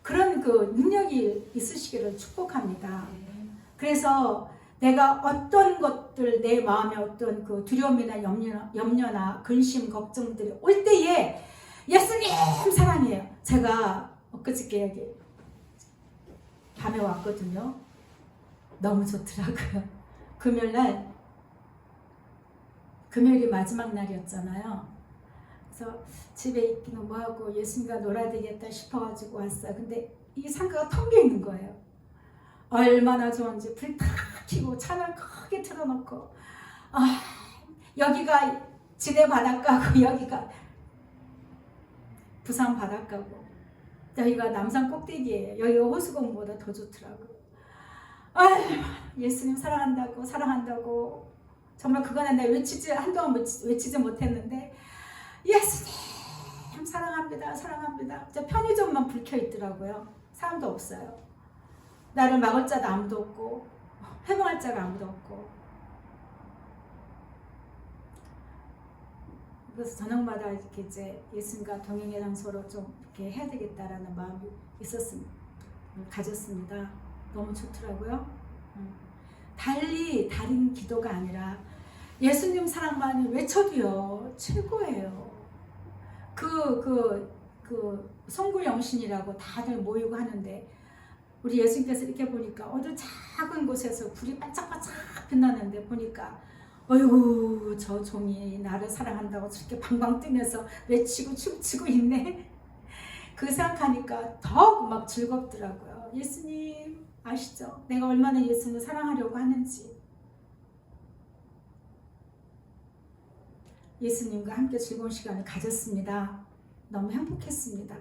그런 그 능력이 있으시기를 축복합니다. 그래서 내가 어떤 것들 내 마음에 어떤 그 두려움이나 염려나 근심, 걱정들이 올 때에 예수님 사랑해요. 제가 엊그저께 여기 밤에 왔거든요. 너무 좋더라고요. 금요일이 마지막 날이었잖아요. 그래서 집에 있기는 뭐하고 예수님과 놀아야 되겠다 싶어가지고 왔어요. 근데 이 상가가 텅 빈 있는 거예요. 얼마나 좋은지 불 탁 켜고 찬을 크게 틀어놓고 여기가 진해 바닷가고 여기가 부산 바닷가고 여기가 남산 꼭대기예요. 여기가 호수공보다 더 좋더라고요. 예수님 사랑한다고 정말 그거는 내가 한동안 외치지 못했는데 예수님 사랑합니다. 편의점만 불 켜 있더라고요. 사람도 없어요. 나를 막을 자도 아무도 없고 해방할 자가 아무도 없고. 그래서 저녁마다 이렇게 이제 예수님과 동행의 장소로 좀 이렇게 해야 되겠다라는 마음이 가졌습니다. 너무 좋더라고요. 다른 기도가 아니라 예수님 사랑만 외쳐도요 최고예요. 송구영신이라고 다들 모이고 하는데 우리 예수님께서 이렇게 보니까 어느 작은 곳에서 불이 반짝반짝 빛나는데 보니까 어휴 저 종이 나를 사랑한다고 저렇게 방방 뜨면서 외치고 춤추고 있네. 그 생각하니까 더 막 즐겁더라고요. 예수님 아시죠? 내가 얼마나 예수님을 사랑하려고 하는지. 예수님과 함께 즐거운 시간을 가졌습니다. 너무 행복했습니다.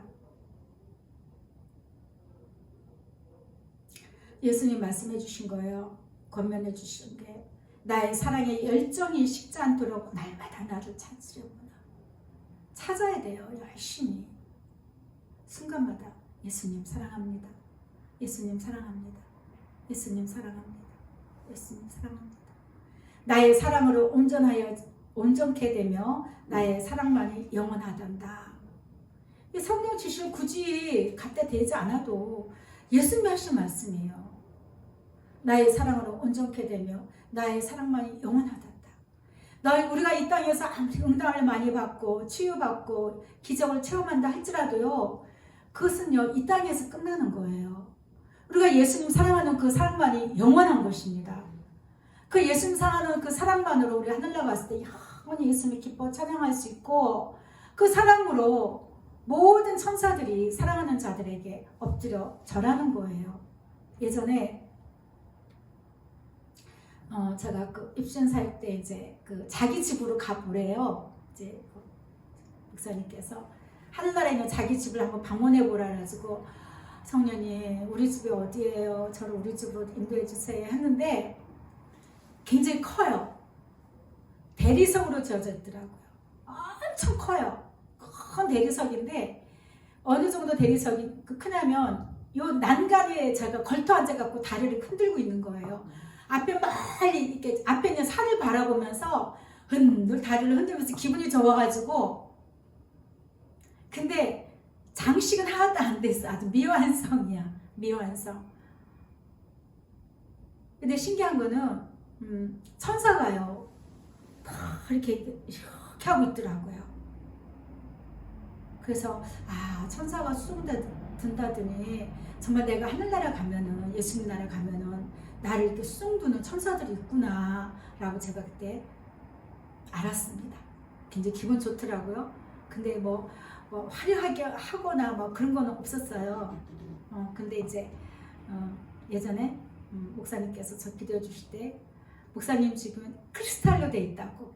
예수님 말씀해 주신 거예요. 권면해 주신 게 나의 사랑의 열정이 식지 않도록 날마다 나를 찾으려구나. 찾아야 돼요. 열심히. 순간마다 예수님 사랑합니다. 예수님 사랑합니다. 예수님 사랑합니다. 예수님 사랑합니다. 나의 사랑으로 온전케 되며 나의 사랑만이 영원하단다. 이 성령 지시를 굳이 갖다 대지 않아도 예수님이 하신 말씀이에요. 나의 사랑으로 온전케 되며 나의 사랑만이 영원하단다. 우리가 이 땅에서 아무리 응답을 많이 받고 치유받고 기적을 체험한다 할지라도요, 그것은요 이 땅에서 끝나는 거예요. 우리가 예수님 사랑하는 그 사랑만이 영원한 것입니다. 그 예수님 사랑하는 그 사랑만으로 우리 하늘나라 갔을 때 영원히 예수님을 기뻐 찬양할 수 있고, 그 사랑으로 모든 천사들이 사랑하는 자들에게 엎드려 절하는 거예요. 예전에 제가 그 입신사역 때 이제 그 자기 집으로 가보래요. 이제 목사님께서 하늘나라에 있는 자기 집을 한번 방문해 보라 해가지고, 성년이 우리 집이 어디예요? 저를 우리 집으로 인도해 주세요 했는데 굉장히 커요. 대리석으로 지어져 있더라고요. 엄청 커요. 큰 대리석인데 어느 정도 대리석이 크냐면 요 난간에 제가 걸터 앉아갖고 다리를 흔들고 있는 거예요. 앞에 빨리 이렇게 앞에 있는 산을 바라보면서 다리를 흔들면서 기분이 좋아가지고, 근데 장식은 하나도 안 돼 있어. 아주 미완성이야. 미완성. 근데 신기한 거는 천사가요 이렇게 하고 있더라고요. 그래서 천사가 수송 든다더니 정말 내가 하늘나라 가면은, 예수님 나라 가면은 나를 이렇게 수송 두는 천사들이 있구나 라고 제가 그때 알았습니다. 굉장히 기분 좋더라고요. 근데 뭐 화려하게 하거나 뭐 그런 거는 없었어요. 근데 이제 예전에 목사님께서 저 기도해 주실 때, 목사님 집은 크리스탈로 돼 있다고,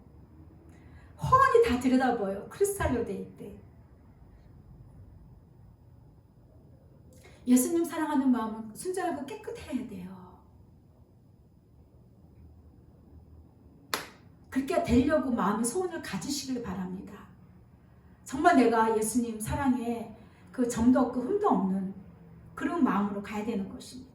훤히 다 들여다보여요. 크리스탈로 돼 있대. 예수님 사랑하는 마음은 순전하고 깨끗해야 돼요. 그렇게 되려고 마음의 소원을 가지시길 바랍니다. 정말 내가 예수님 사랑에 그 점도 없고 흠도 없는 그런 마음으로 가야 되는 것입니다.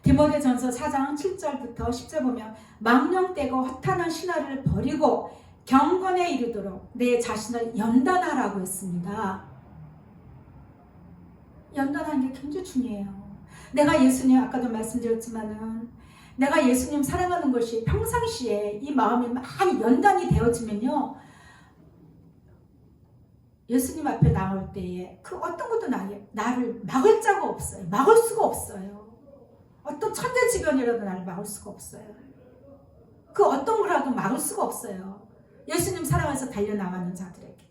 디모데전서 4장 7절부터 10절 보면, 망령되고 허탄한 신화를 버리고 경건에 이르도록 내 자신을 연단하라고 했습니다. 연단하는 게 굉장히 중요해요. 내가 예수님, 아까도 말씀드렸지만은 내가 예수님 사랑하는 것이 평상시에 이 마음이 많이 연단이 되어지면요, 예수님 앞에 나올 때에 그 어떤 것도 나를 막을 자가 없어요. 막을 수가 없어요. 어떤 천재지변이라도 나를 막을 수가 없어요. 그 어떤 거라도 막을 수가 없어요. 예수님 사랑해서 달려나가는 자들에게.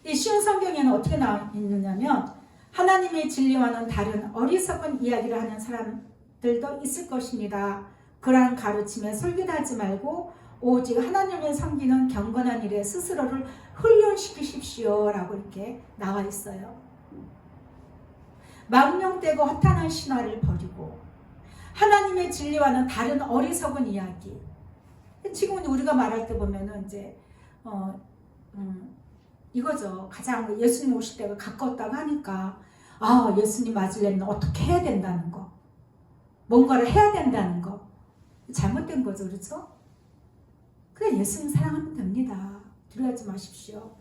이 쉬운 성경에는 어떻게 나와 있느냐면, 하나님의 진리와는 다른 어리석은 이야기를 하는 사람들도 있을 것입니다. 그러한 가르침에 솔깃하지 말고 오직 하나님을 섬기는 경건한 일에 스스로를 훈련시키십시오 라고 이렇게 나와 있어요. 망령되고 허탄한 신화를 버리고 하나님의 진리와는 다른 어리석은 이야기. 지금 우리가 말할 때 보면은 이제 이거죠. 가장 예수님 오실 때가 가까웠다고 하니까 예수님 맞으려면 어떻게 해야 된다는 거, 뭔가를 해야 된다는 거, 잘못된 거죠. 그렇죠? 그냥 예수님 사랑하면 됩니다. 두려워하지 마십시오.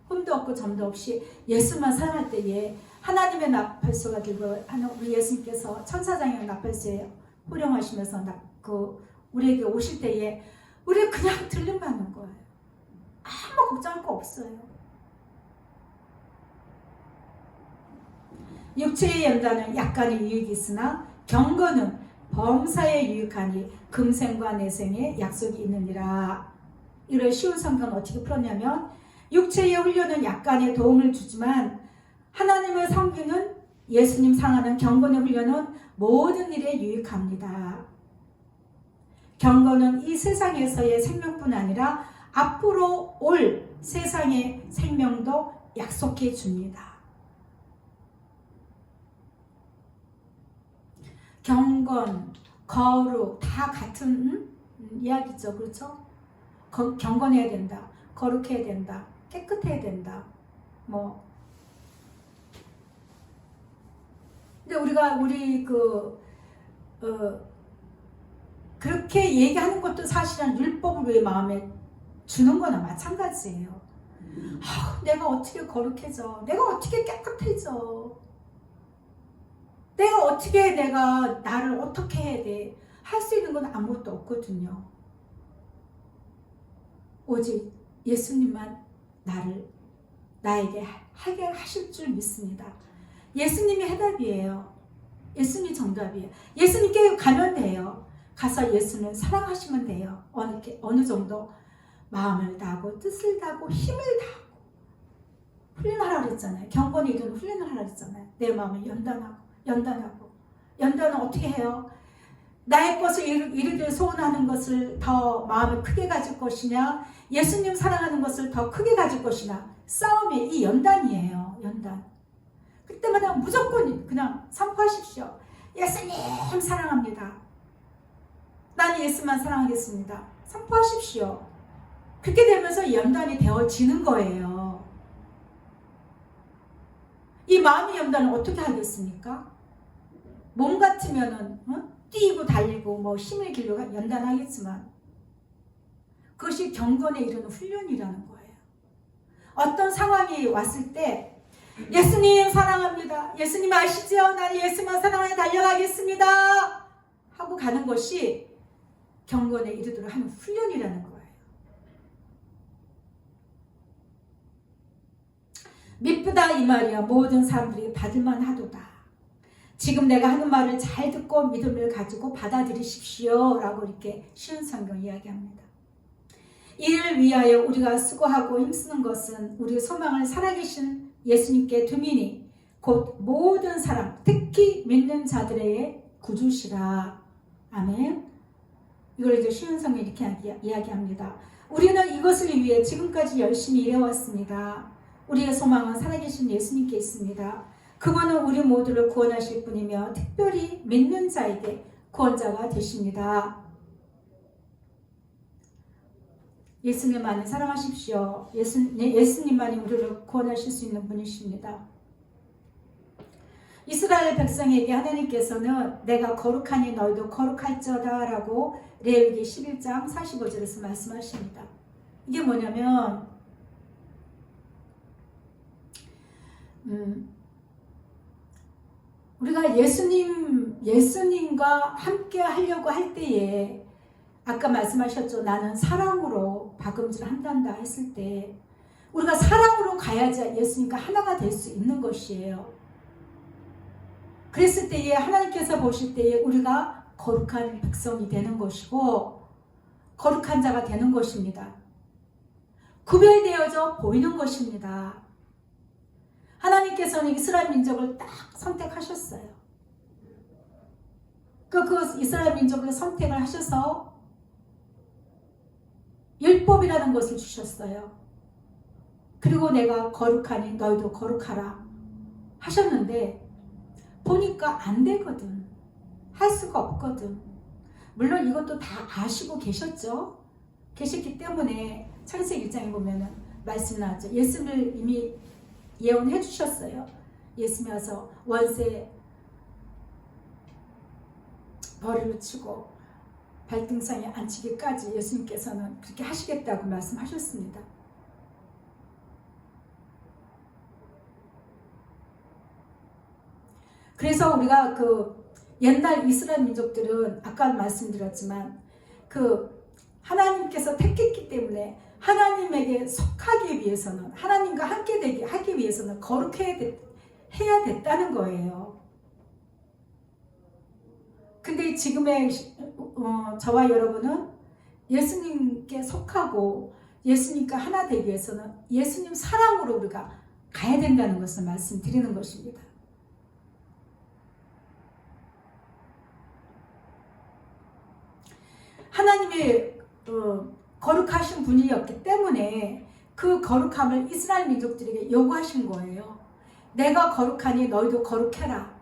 흠도 없고 점도 없이 예수만 사랑할 때에 하나님의 나팔소가 들고 우리 예수님께서 천사장의 나팔소에 호령하시면서 우리에게 오실 때에 우리 그냥 들림받는 거예요. 아무 걱정할 거 없어요. 육체의 연단은 약간의 유익이 있으나 경건은 범사에 유익하니 금생과 내생에 약속이 있느니라. 이를 쉬운 성경은 어떻게 풀었냐면, 육체의 훈련은 약간의 도움을 주지만 하나님을 섬기는 예수님 상하는 경건의 훈련은 모든 일에 유익합니다. 경건은 이 세상에서의 생명뿐 아니라 앞으로 올 세상의 생명도 약속해 줍니다. 경건, 거룩 다 같은 이야기죠. 그렇죠? 경건해야 된다, 거룩해야 된다, 깨끗해야 된다. 근데 우리 그렇게 얘기하는 것도 사실은 율법을 왜 마음에 주는 거나 마찬가지예요. 내가 어떻게 거룩해져? 내가 어떻게 깨끗해져? 내가 나를 어떻게 해야 돼? 할 수 있는 건 아무것도 없거든요. 오직 예수님만 나에게 하게 하실 줄 믿습니다. 예수님이 해답이에요. 예수님이 정답이에요. 예수님께 가면 돼요. 가서 예수는 사랑하시면 돼요. 어느 정도 마음을 다하고 뜻을 다하고 힘을 다하고 훈련하라고 그랬잖아요. 경건에 이르는 훈련을 하라고 그랬잖아요. 내 마음을 연단은 어떻게 해요? 나의 것을 이루길 소원하는 것을 더 마음을 크게 가질 것이냐, 예수님 사랑하는 것을 더 크게 가질 것이냐, 싸움이 이 연단이에요. 연단. 그때마다 무조건 그냥 선포하십시오. 예수님 사랑합니다. 나는 예수만 사랑하겠습니다. 선포하십시오. 그렇게 되면서 연단이 되어지는 거예요. 이 마음의 연단을 어떻게 하겠습니까? 몸 같으면은 뛰고 달리고 힘을 기르고 연단하겠지만 그것이 경건에 이르는 훈련이라는 거예요. 어떤 상황이 왔을 때 예수님 사랑합니다. 예수님 아시죠? 나는 예수만 사랑하여 달려가겠습니다. 하고 가는 것이 경건에 이르도록 하는 훈련이라는 거예요. 미쁘다 이 말이야. 모든 사람들이 받을만 하도다. 지금 내가 하는 말을 잘 듣고 믿음을 가지고 받아들이십시오. 라고 이렇게 쉬운 성경 이야기합니다. 이를 위하여 우리가 수고하고 힘쓰는 것은 우리 소망을 살아계신 예수님께 두미니 곧 모든 사람 특히 믿는 자들의 구주시라. 아멘. 이걸 이제 쉬운 성경 이렇게 이야기합니다. 우리는 이것을 위해 지금까지 열심히 일해왔습니다. 우리의 소망은 살아계신 예수님께 있습니다. 그분은 우리 모두를 구원하실 분이며 특별히 믿는 자에게 구원자가 되십니다. 예수님만이 사랑하십시오. 예수님만이 우리를 구원하실 수 있는 분이십니다. 이스라엘 백성에게 하나님께서는 내가 거룩하니 너희도 거룩할지어다 라고 레위기 11장 45절에서 말씀하십니다. 이게 뭐냐면 우리가 예수님과 함께 하려고 할 때에 아까 말씀하셨죠. 나는 사랑으로 박음질 한단다 했을 때 우리가 사랑으로 가야지 예수님과 하나가 될 수 있는 것이에요. 그랬을 때에 하나님께서 보실 때에 우리가 거룩한 백성이 되는 것이고 거룩한 자가 되는 것입니다. 구별되어져 보이는 것입니다. 하나님께서는 이스라엘 민족을 딱 선택하셨어요. 그 이스라엘 민족을 선택을 하셔서 율법이라는 것을 주셨어요. 그리고 내가 거룩하니 너희도 거룩하라 하셨는데 보니까 안 되거든. 할 수가 없거든. 물론 이것도 다 아시고 계셨죠. 계셨기 때문에 창세기 1장에 보면은 말씀 나왔죠. 예수님을 이미 예언해 주셨어요. 예수님이 와서 원세 벌을 치고 발등상에 앉히기까지 예수님께서는 그렇게 하시겠다고 말씀하셨습니다. 그래서 우리가 옛날 이스라엘 민족들은 아까 말씀드렸지만 하나님께서 택했기 때문에 하나님에게 속하기 위해서는 하나님과 함께 하기 위해서는 거룩해야 됐다는 거예요. 근데 지금의 저와 여러분은 예수님께 속하고 예수님과 하나 되기 위해서는 예수님 사랑으로 우리가 가야 된다는 것을 말씀드리는 것입니다. 하나님의 거룩하신 분이었기 때문에 그 거룩함을 이스라엘 민족들에게 요구하신 거예요. 내가 거룩하니 너희도 거룩해라.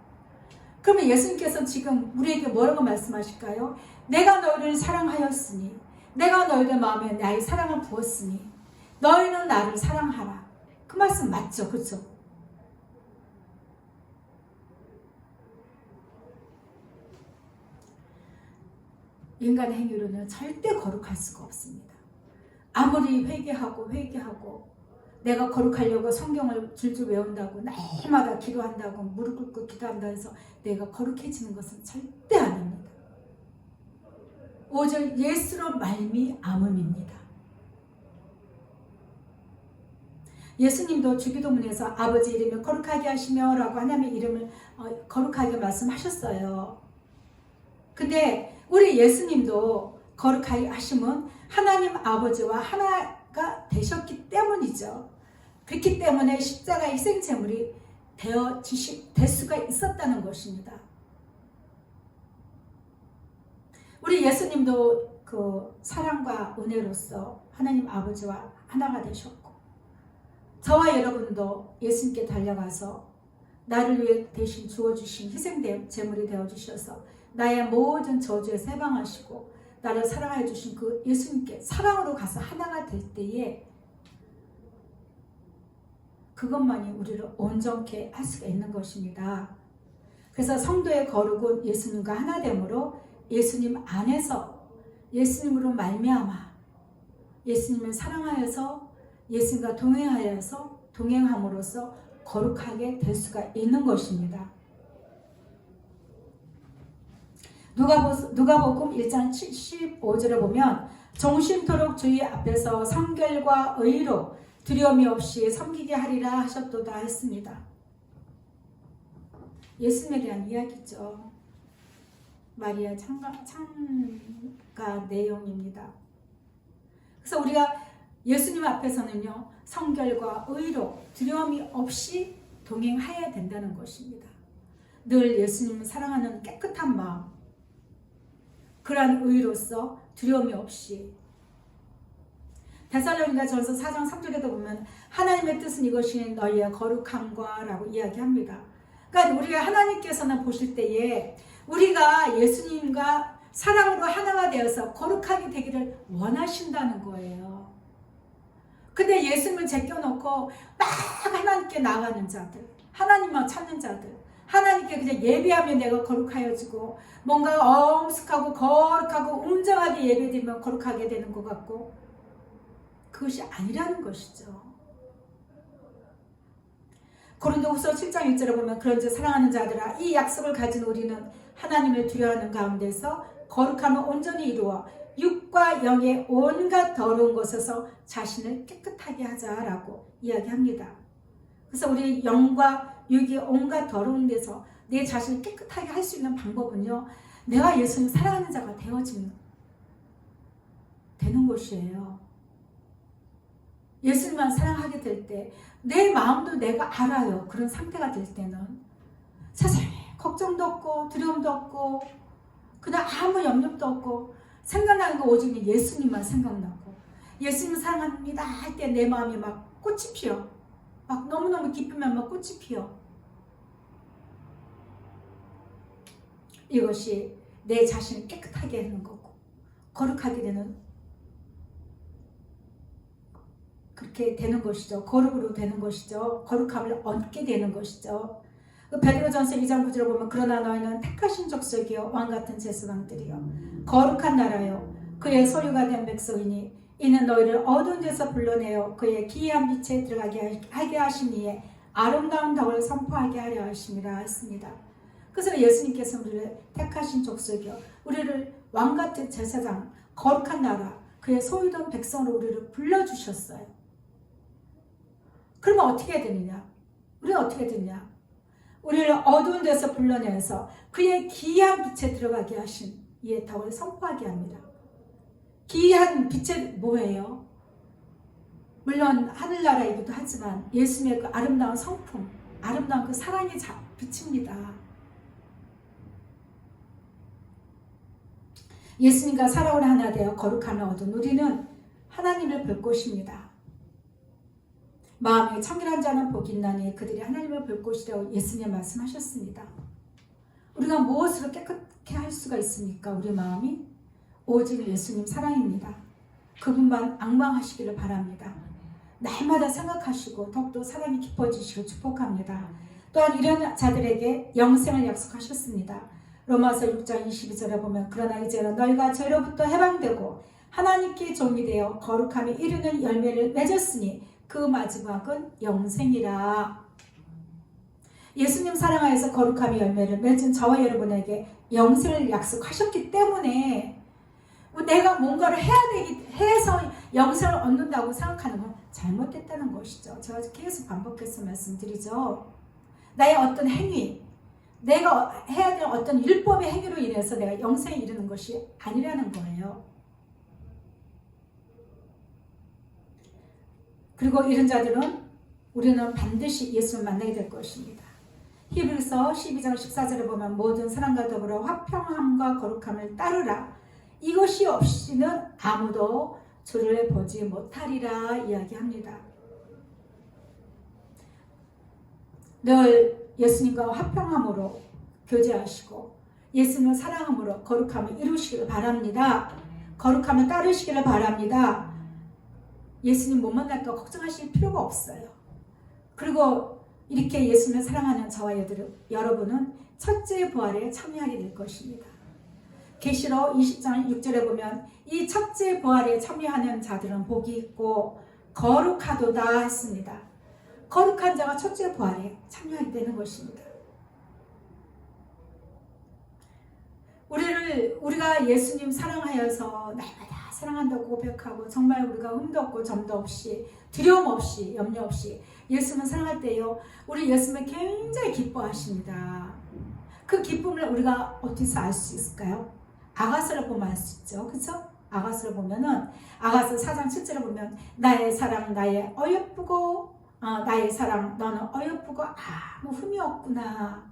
그러면 예수님께서 지금 우리에게 뭐라고 말씀하실까요? 내가 너희를 사랑하였으니 내가 너희들 마음에 나의 사랑을 부었으니 너희는 나를 사랑하라. 그 말씀 맞죠? 그렇죠? 인간의 행위로는 절대 거룩할 수가 없습니다. 아무리 회개하고 내가 거룩하려고 성경을 줄줄 외운다고 날마다 기도한다고 무릎 꿇고 기도한다 해서 내가 거룩해지는 것은 절대 아닙니다. 오직 예수로 말미암음입니다. 예수님도 주기도문에서 아버지 이름을 거룩하게 하시며 라고 하나님의 이름을 거룩하게 말씀하셨어요. 근데 우리 예수님도 거룩하게 하심은 하나님 아버지와 하나가 되셨기 때문이죠. 그렇기 때문에 십자가 희생제물이 될 수가 있었다는 것입니다. 우리 예수님도 그 사랑과 은혜로서 하나님 아버지와 하나가 되셨고 저와 여러분도 예수님께 달려가서 나를 위해 대신 주어주신 희생제물이 되어주셔서 나의 모든 저주에서 해방하시고 나를 사랑해 주신 그 예수님께 사랑으로 가서 하나가 될 때에 그것만이 우리를 온전케 할 수가 있는 것입니다. 그래서 성도의 거룩은 예수님과 하나됨으로 예수님 안에서 예수님으로 말미암아 예수님을 사랑하여서 예수님과 동행함으로써 거룩하게 될 수가 있는 것입니다. 누가복음 1장 75절에 보면 종신토록 주의 앞에서 성결과 의로 두려움이 없이 섬기게 하리라 하셨도다 했습니다. 예수님에 대한 이야기죠. 마리아 창가 내용입니다. 그래서 우리가 예수님 앞에서는요, 성결과 의로 두려움이 없이 동행해야 된다는 것입니다. 늘 예수님을 사랑하는 깨끗한 마음, 그러한 의로서 두려움이 없이. 데살로니가전서 4장 3절에도 보면 하나님의 뜻은 이것이 너희의 거룩함과 라고 이야기합니다. 그러니까 우리가 하나님께서는 보실 때에 우리가 예수님과 사랑으로 하나가 되어서 거룩하게 되기를 원하신다는 거예요. 근데 예수님을 제껴놓고 막 하나님께 나가는 자들, 하나님만 찾는 자들, 하나님께 그냥 예배하면 내가 거룩하여지고 뭔가 엄숙하고 거룩하고 웅장하게 예배드리면 거룩하게 되는 것 같고 그것이 아니라는 것이죠. 고린도후서 7장 1절에 보면 그런즉 사랑하는 자들아 이 약속을 가진 우리는 하나님을 두려워하는 가운데서 거룩함을 온전히 이루어 육과 영의 온갖 더러운 것에서 자신을 깨끗하게 하자라고 이야기합니다. 그래서 우리 영과 육이 온갖 더러운 데서 내 자신을 깨끗하게 할 수 있는 방법은요, 내가 예수님 사랑하는 자가 되는 것이에요. 예수님만 사랑하게 될 때 내 마음도 내가 알아요. 그런 상태가 될 때는 세상에 걱정도 없고 두려움도 없고 그냥 아무 염려도 없고 생각나는 거 오직 예수님만 생각나고 예수님 사랑합니다 할 때 내 마음이 막 꽃이 피어. 막 너무너무 기쁘면 막 꽃이 피어. 이것이 내 자신을 깨끗하게 하는 거고 거룩하게 되는 그렇게 되는 것이죠. 거룩으로 되는 것이죠. 거룩함을 얻게 되는 것이죠. 베드로전서 2장 9절을 보면 그러나 너희는 택하신 족속이요 왕같은 제사장들이요 거룩한 나라요 그의 소유가 된 백성이니 이는 너희를 어두운 데서 불러내어 그의 기이한 빛에 들어가게 하게 하신 이에 아름다운 덕을 선포하게 하려 하심이라 했습니다. 그래서 예수님께서 우리를 택하신 족속이요 우리를 왕같은 제사장 거룩한 나라 그의 소유된 백성으로 우리를 불러주셨어요. 그러면 어떻게 되느냐? 우리는 어떻게 되느냐? 우리를 어두운 데서 불러내서 그의 기이한 빛에 들어가게 하신 이의 덕을 선포하게 합니다. 기이한 빛이 뭐예요? 물론 하늘나라이기도 하지만 예수님의 그 아름다운 성품, 아름다운 그 사랑의 빛입니다. 예수님과 살아온 하나 되어 거룩함을 얻은 우리는 하나님을 볼 것입니다. 마음이 청결한 자는 복이 있나니 그들이 하나님을 볼 것이라고 예수님 말씀하셨습니다. 우리가 무엇으로 깨끗게 할 수가 있습니까? 우리 마음이 오직 예수님 사랑입니다. 그분만 앙망하시기를 바랍니다. 날마다 생각하시고 더욱더 사랑이 깊어지시고 축복합니다. 또한 이런 자들에게 영생을 약속하셨습니다. 로마서 6장 22절에 보면 그러나 이제는 너희가 죄로부터 해방되고 하나님께 종이 되어 거룩함에 이르는 열매를 맺었으니 그 마지막은 영생이라. 예수님 사랑하여서 거룩함의 열매를 맺은 저와 여러분에게 영생을 약속하셨기 때문에 내가 뭔가를 해서 영생을 얻는다고 생각하는 건 잘못됐다는 것이죠. 제가 계속 반복해서 말씀드리죠. 나의 어떤 행위, 내가 해야 될 어떤 율법의 행위로 인해서 내가 영생에 이르는 것이 아니라는 거예요. 그리고 이런 자들은 우리는 반드시 예수를 만나게 될 것입니다. 히브리서 12장 14절에 보면 모든 사람과 더불어 화평함과 거룩함을 따르라. 이것이 없이는 아무도 주를 보지 못하리라 이야기합니다. 늘 예수님과 화평함으로 교제하시고 예수님을 사랑함으로 거룩함을 이루시기를 바랍니다. 거룩함을 따르시기를 바랍니다. 예수님 못 만날까 걱정하실 필요가 없어요. 그리고 이렇게 예수님을 사랑하는 저와 여러분은 첫째 부활에 참여하게 될 것입니다. 계시록 20장 6절에 보면 이 첫째 부활에 참여하는 자들은 복이 있고 거룩하도다 했습니다. 거룩한 자가 첫째 부활에 참여하게 되는 것입니다. 우리가 예수님 사랑하여서 날마다 사랑한다고 고백하고 정말 우리가 흠도 없고 점도 없이 두려움 없이 염려 없이 예수님을 사랑할 때요, 우리 예수님을 굉장히 기뻐하십니다. 그 기쁨을 우리가 어디서 알 수 있을까요? 아가서를 보면 알 수 있죠. 그렇죠? 아가서를 보면은 아가서 4장 7절에 보면 나의 사랑 나의 어여쁘고 나의 사랑 너는 어여쁘고 아무 흠이 없구나.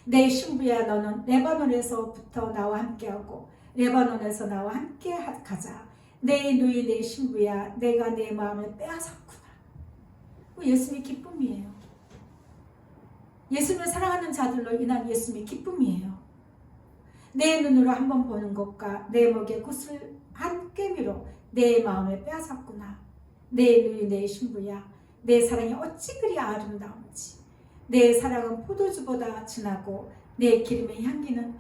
내 신부야 너는 레바논에서부터 나와 함께하고 레바논에서 나와 함께 가자. 내 누이 내 신부야 내가 내 마음을 빼앗았구나. 예수님의 기쁨이에요. 예수님을 사랑하는 자들로 인한 예수님의 기쁨이에요. 내 눈으로 한번 보는 것과 내 목에 굿을 한 꿰미로 내 마음을 빼앗았구나. 내 누이 내 신부야 내 사랑이 어찌 그리 아름다운지. 내 사랑은 포도주보다 진하고 내 기름의 향기는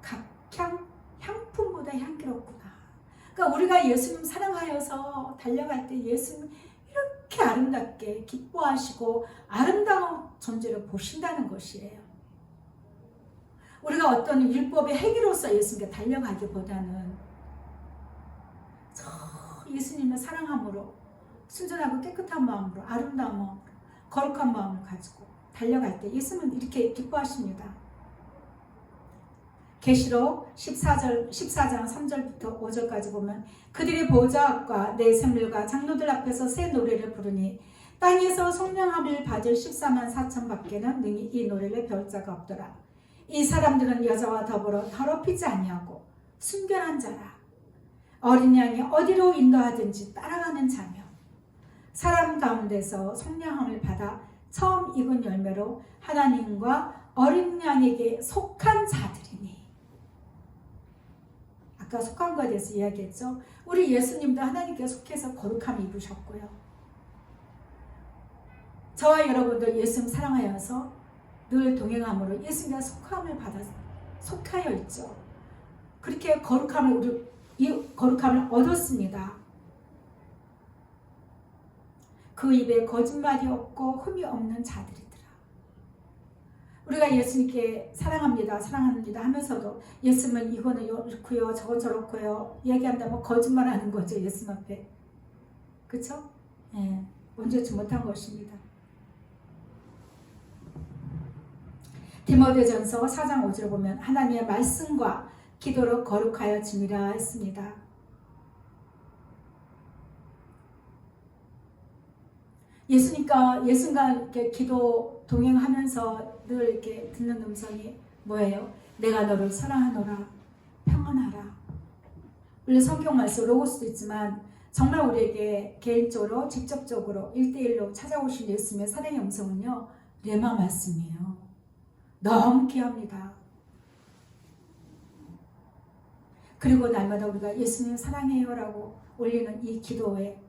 각향 향품보다 향기롭구나. 그러니까 우리가 예수님 사랑하여서 달려갈 때 예수님 이렇게 아름답게 기뻐하시고 아름다운 존재를 보신다는 것이에요. 우리가 어떤 율법의 행위로서 예수님께 달려가기보다는 저 예수님을 사랑함으로 순전하고 깨끗한 마음으로 아름다운 마음, 거룩한 마음을 가지고 달려갈 때 예수님은 이렇게 기뻐하십니다. 계시록 14장 3절부터 5절까지 보면 그들이 보좌 앞과 내 생물과 장로들 앞에서 새 노래를 부르니 땅에서 성령함을 받을 14만 4천 밖에는 능히 이 노래를 배울 자가 없더라. 이 사람들은 여자와 더불어 더럽히지 아니하고 순결한 자라. 어린 양이 어디로 인도하든지 따라가는 자며 사람 가운데서 성령함을 받아 처음 익은 열매로 하나님과 어린 양에게 속한 자들이니. 아까 속한 것에 대해서 이야기했죠. 우리 예수님도 하나님께 속해서 거룩함을 입으셨고요. 저와 여러분도 예수님 사랑하여서 늘 동행함으로 예수님과 속함을 받아 속하여 있죠. 그렇게 거룩함을 얻었습니다. 그 입에 거짓말이 없고 흠이 없는 자들이더라. 우리가 예수님께 사랑합니다 하면서도 예수님은 이거는 이렇고요 저거 저렇고요 얘기한다면 거짓말하는 거죠. 예수님 앞에. 그렇죠? 예, 온전치 못한 것입니다. 디모데전서 4장 5절을 보면 하나님의 말씀과 기도로 거룩하여 지니라 했습니다. 예수님과 이렇게 기도 동행하면서 늘 이렇게 듣는 음성이 뭐예요? 내가 너를 사랑하노라, 평안하라. 물론 성경 말씀 로고스도 있지만 정말 우리에게 개인적으로 직접적으로 1대1로 찾아오신 예수님의 사랑의 음성은요, 레마 말씀이에요. 너무 귀합니다. 그리고 날마다 우리가 예수님 사랑해요 라고 올리는 이 기도에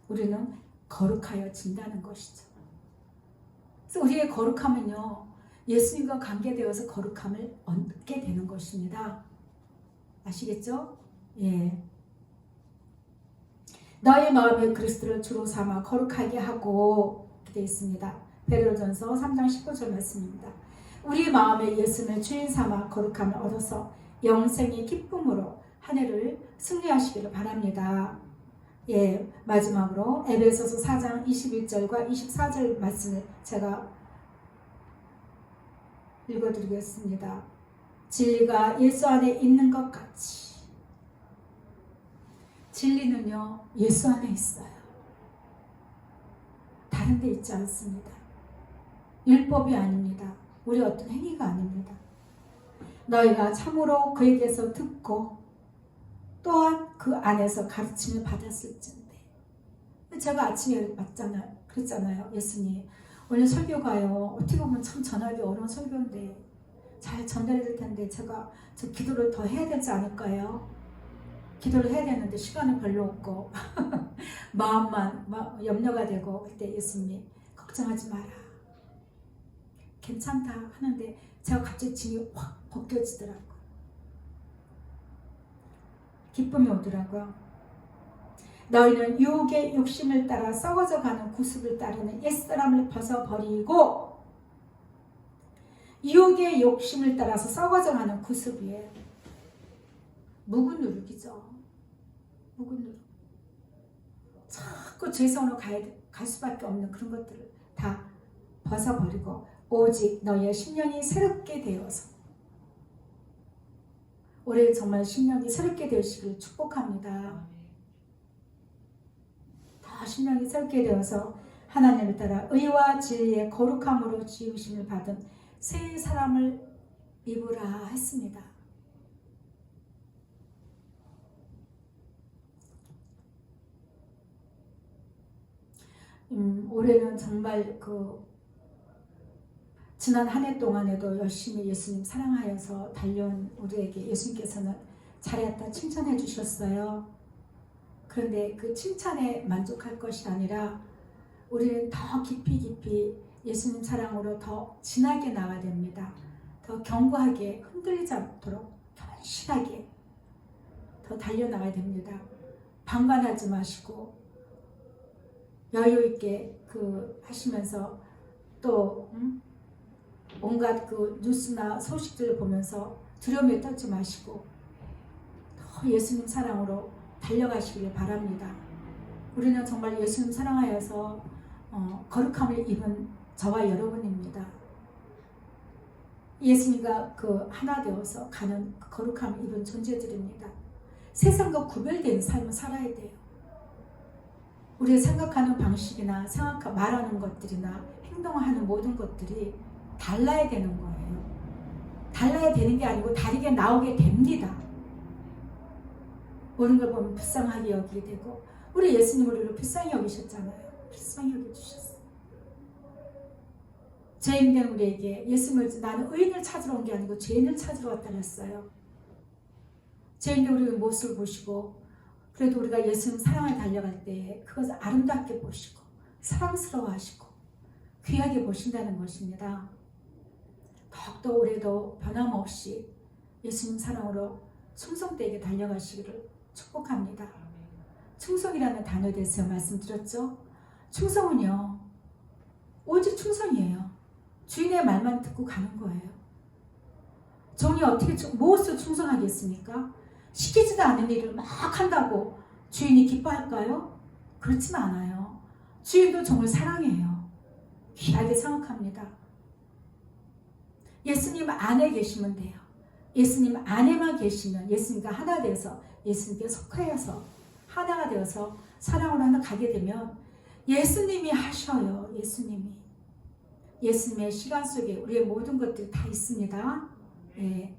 우리는 거룩하여 진다는 것이죠. 그래서 우리의 거룩함은요, 예수님과 관계되어서 거룩함을 얻게 되는 것입니다. 아시겠죠? 예. 너희 마음에 그리스도를 주로 삼아 거룩하게 하고 되어 있습니다. 베드로전서 3장 19절 말씀입니다. 우리 마음에 예수를 주인 삼아 거룩함을 얻어서 영생의 기쁨으로 한 해를 승리하시기를 바랍니다. 예, 마지막으로 에베소서 4장 21절과 24절 말씀을 제가 읽어드리겠습니다. 진리가 예수 안에 있는 것 같이 진리는요 예수 안에 있어요. 다른 데 있지 않습니다. 율법이 아닙니다. 우리 어떤 행위가 아닙니다. 너희가 참으로 그에게서 듣고 또한 그 안에서 가르침을 받았을진데. 제가 아침에 그랬잖아요. 예수님 오늘 설교가요 어떻게 보면 참 전하기 어려운 설교인데 잘 전달해야 될 텐데 제가 저 기도를 더 해야 되지 않을까요? 기도를 해야 되는데 시간은 별로 없고 마음만 염려가 되고 그때 예수님이 걱정하지 마라 괜찮다 하는데 제가 갑자기 짐이 확 벗겨지더라고요. 기쁨이 오더라고요. 너희는 유혹의 욕심을 따라 썩어져가는 구습을 따르는 옛사람을 벗어버리고 유혹의 욕심을 따라서 썩어져가는 구습이에요. 묵은 누룩이죠. 묵은 누룩. 자꾸 죄성으로 갈 수밖에 없는 그런 것들을 다 벗어버리고 오직 너희의 심령이 새롭게 되어서 올해 정말 심령이 새롭게 되시길 축복합니다. 다 심령이 새롭게 되어서 하나님을 따라 의와 진리의 거룩함으로 지으심을 받은 새 사람을 입으라 했습니다. 올해는 정말 지난 한 해 동안에도 열심히 예수님 사랑하여서 달려온 우리에게 예수님께서는 잘했다 칭찬해 주셨어요. 그런데 그 칭찬에 만족할 것이 아니라 우리는 더 깊이 예수님 사랑으로 더 진하게 나가야 됩니다. 더 견고하게 흔들리지 않도록 견실하게 더 달려나가야 됩니다. 방관하지 마시고 여유 있게 하시면서 또 온갖 뉴스나 소식들을 보면서 두려움에 떨지 마시고 더 예수님 사랑으로 달려가시길 바랍니다. 우리는 정말 예수님 사랑하여서 거룩함을 입은 저와 여러분입니다. 예수님과 하나 되어서 가는 거룩함을 입은 존재들입니다. 세상과 구별된 삶을 살아야 돼요. 우리가 생각하는 방식이나 말하는 것들이나 행동하는 모든 것들이 달라야 되는 거예요. 달라야 되는 게 아니고 다르게 나오게 됩니다. 모든 걸 보면 불쌍하게 여기게 되고 우리 예수님 우리를 불쌍히 여기셨잖아요. 불쌍히 여겨주셨어요. 죄인된 우리에게 예수님을 나는 의인을 찾으러 온 게 아니고 죄인을 찾으러 왔다 그랬어요. 죄인된 우리의 모습을 보시고 그래도 우리가 예수님 사랑을 달려갈 때 그것을 아름답게 보시고 사랑스러워 하시고 귀하게 보신다는 것입니다. 더욱더 올해도 변함없이 예수님 사랑으로 충성되게 달려가시기를 축복합니다. 충성이라는 단어에 대해서 말씀드렸죠. 충성은요 오직 충성이에요. 주인의 말만 듣고 가는 거예요. 종이 어떻게 무엇을 충성하겠습니까? 시키지도 않은 일을 막 한다고 주인이 기뻐할까요? 그렇지는 않아요. 주인도 종을 사랑해요. 귀하게 생각합니다. 예수님 안에 계시면 돼요. 예수님 안에만 계시면 예수님과 하나 되어서 예수님께 속하여서 하나가 되어서 사랑으로 하나 가게 되면 예수님이 하셔요. 예수님의 시간 속에 우리의 모든 것들이 다 있습니다. 예.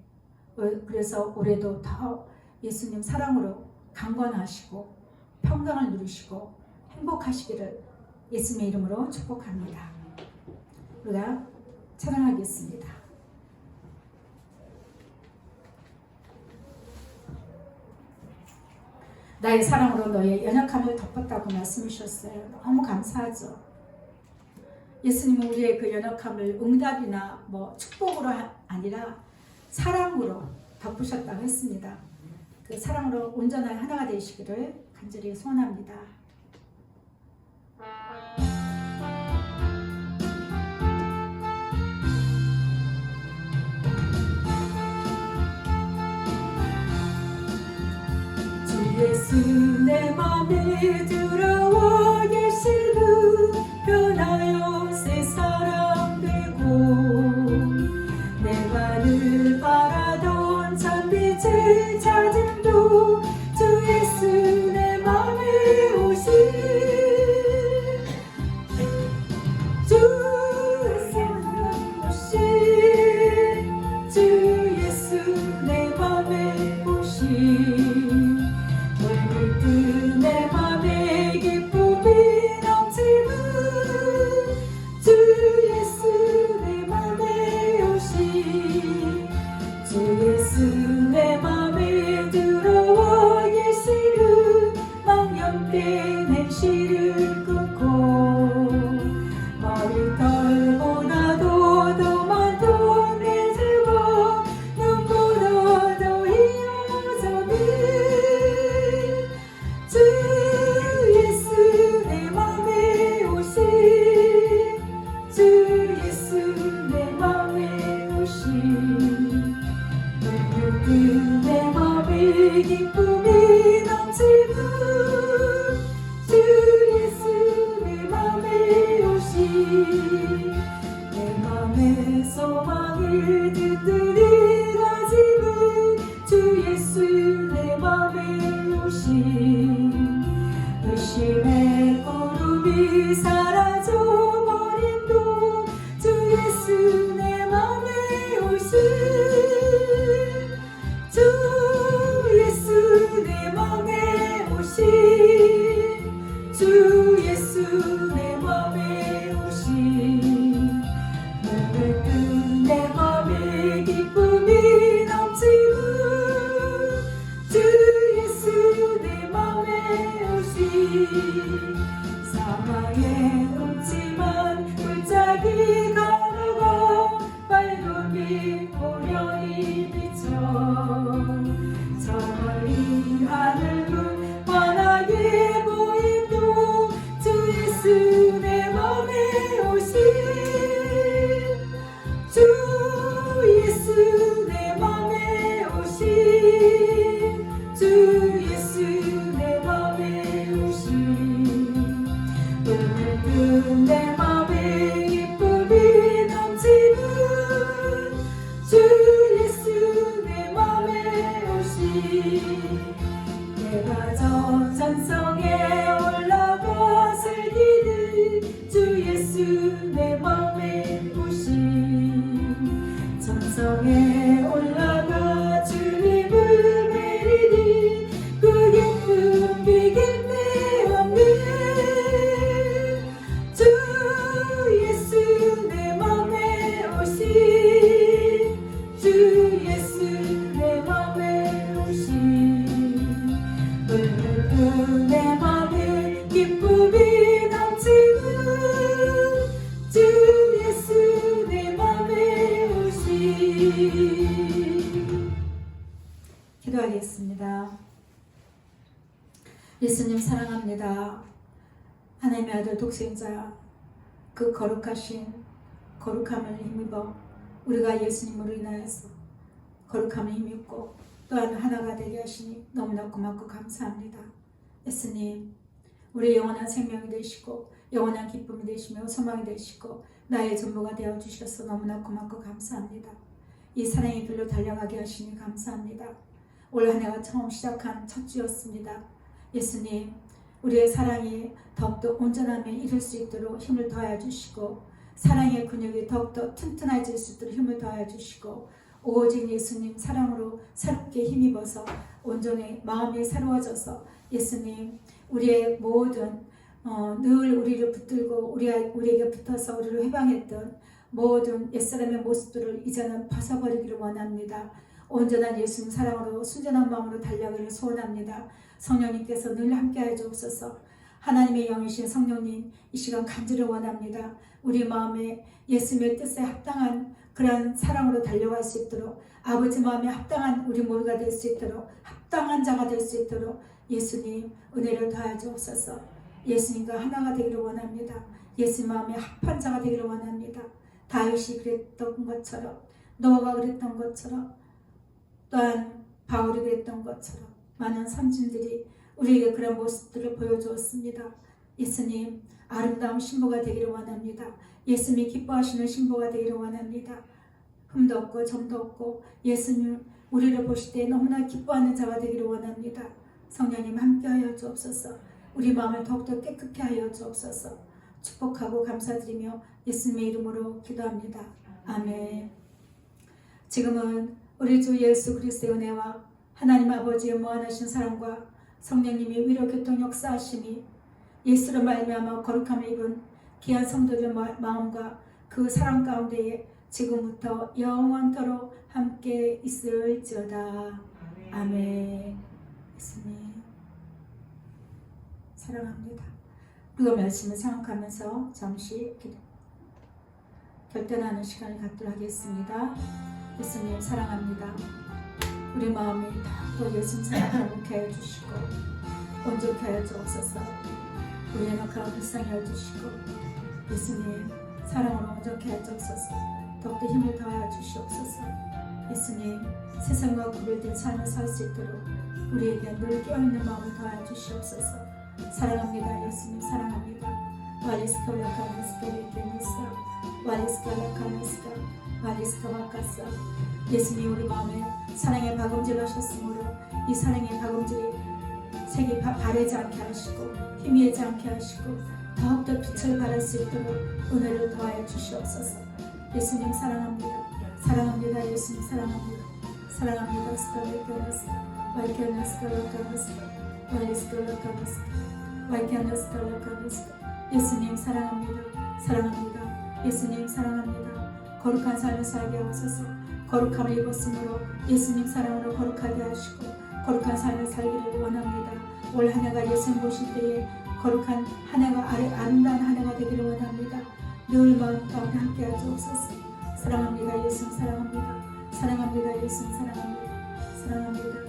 그래서 올해도 더 예수님 사랑으로 강건하시고 평강을 누리시고 행복하시기를 예수님의 이름으로 축복합니다. 우리가 찬양하겠습니다. 나의 사랑으로 너의 연약함을 덮었다고 말씀해 주셨어요. 너무 감사하죠. 예수님은 우리의 그 연약함을 응답이나 축복으로 아니라 사랑으로 덮으셨다고 했습니다. 그 사랑으로 온전한 하나가 되시기를 간절히 소원합니다. 예수 내 맘에 들어와 계시고 변하여 새 사람 되고 내가 늘 바라던 참빛을 찾음도 주 예수 내 맘에 오시 주 예수 오시 주 예수 내 맘에 오시 물든 내 맘에 기쁨이 넘치는 주 예수 내 맘에 오시 주 예수 내 맘에 들어와 계시는 망령된 행실을 끊고 머리털보다도 더 많던 내 죄와 눈보다도 희어져니 주 예수 내 맘에 오시 주 예수 내 맘에 오시 물든 내 맘에 기쁨이 넘치는 주 예수 내 맘에 오시 내 맘에 소망을 든든히 가지는 주 예수 내 맘에 오시 의심의 구름이 사라져버림도 주 예수 내 맘에 오시 주 예수 내 맘에 오시 주 예수 내 맘에 오시 물든 내 맘에 기쁨이 넘치는 주 예수 내 맘에 오시 사망의 음침한 골짜기 걸어가 밝은 빛 고려히 비쳐 저 멀리 하늘은 환하게 보임도 주 예수 내 맘에 오시 주 예수 내 맘에 오시 주 예수 내 맘에 오시 물든 내 맘에 기쁨이 넘치는 주 예수 내 맘에 오시 내가 저 전성에 올라가 슬기는 주 예수 내 맘에 오시 전성에 올라가 주님을 뵈리니 그 기쁨 비길래 없네 주 예수 내 맘에 오시 주 예수 내 맘에 오시 물든 내 맘에 기쁨이 넘치는 주 예수 내 맘에 오시 기도하겠습니다. 예수님 사랑합니다. 하나님의 아들 독생자 그 거룩하신 거룩함을 힘입어 우리가 예수님으로 인하여서 거룩함을 힘입고 또한 하나가 되게 하시니 너무나 고맙고 감사합니다. 예수님 우리 영원한 생명이 되시고 영원한 기쁨이 되시며 소망이 되시고 나의 전부가 되어 주셔서 너무나 고맙고 감사합니다. 이 사랑의 길로 달려가게 하시니 감사합니다. 올 한 해가 처음 시작한 첫 주였습니다. 예수님 우리의 사랑이 더욱더 온전함에 이를 수 있도록 힘을 더하여 주시고 사랑의 근육이 더욱더 튼튼해질 수 있도록 힘을 더하여 주시고 오직 예수님 사랑으로 새롭게 힘입어서 온전히 마음이 새로워져서 예수님 우리의 모든 늘 우리를 붙들고 우리에게 붙어서 우리를 회방했던 모든 옛사람의 모습들을 이제는 벗어버리기를 원합니다. 온전한 예수님 사랑으로 순전한 마음으로 달려가기를 소원합니다. 성령님께서 늘 함께하여 주옵소서. 하나님의 영이신 성령님 이 시간 간절히 원합니다. 우리 마음에 예수님의 뜻에 합당한 그러한 사랑으로 달려갈 수 있도록 아버지 마음에 합당한 우리 모두가 될 수 있도록 합당한 자가 될 수 있도록 예수님 은혜를 더하여 주옵소서. 예수님과 하나가 되기를 원합니다. 예수님 마음에 합한 자가 되기를 원합니다. 다윗이 그랬던 것처럼 노아가 그랬던 것처럼 또한 바울이 그랬던 것처럼 많은 선진들이 우리에게 그런 모습들을 보여주었습니다. 예수님, 아름다운 신부가 되기를 원합니다. 예수님이 기뻐하시는 신부가 되기를 원합니다. 흠도 없고 점도 없고 예수님 우리를 보실 때 너무나 기뻐하는 자가 되기를 원합니다. 성령님 함께하여 주옵소서. 우리 마음을 더욱더 깨끗게 하여 주옵소서. 축복하고 감사드리며 예수님의 이름으로 기도합니다. 아멘. 지금은 우리 주 예수 그리스도의 은혜와 하나님 아버지의 무한하신 사랑과 성령님이 위로 교통 역사하심이 예수로 말미암아 거룩함을 입은 귀한 성도들 마음과 그 사랑 가운데에 지금부터 영원토록 함께 있을지어다. 아멘. 예수님 사랑합니다. 우리가 말씀을 생각하면서 잠시 결단하는 시간을 갖도록 하겠습니다. 예수님 사랑합니다. 우리 마음이 더 예수님 사랑하게 하여 주시고 온전케 하여 주옵소서. 우리의 낙하가 불쌍히 하여 주시고 예수님 사랑으로 온전케 하여 주옵소서. 더욱더 힘을 더하여 주시옵소서. 예수님 세상과 구별된 삶을 살 수 있도록 우리에게 늘 깨어있는 마음을 더하여 주시옵소서. 사랑합니다. 예수님 사랑합니다. 예수님 우리 마음에 사랑의 박음질 하셨으므로 이 사랑의 박음질이 색이 바래지 않게 하시고 희미하지 않게 하시고 더욱더 빛을 발할 수 있도록 은혜를 더하여 주시옵소서. 예수님 사랑합니다. 사랑합니다. 예수님 사랑합니다. 사랑합니다. 예수님 사랑합니다. 사랑합니다. 예수님 사랑합니다. 거룩한 삶을 살게 하소서. 거룩함을 입었으므로 예수님 사랑으로 거룩하게 하시고 거룩한 삶을 살기를 원합니다. 올 한 해가 예수님 보실 때에 거룩한 한 해가 아름다운 한 해가 되기를 원합니다. 늘 마음 가운데 함께 하시옵소서. 사랑합니다. 예수님 사랑합니다. 사랑합니다. 예수님 사랑합니다. 사랑합니다.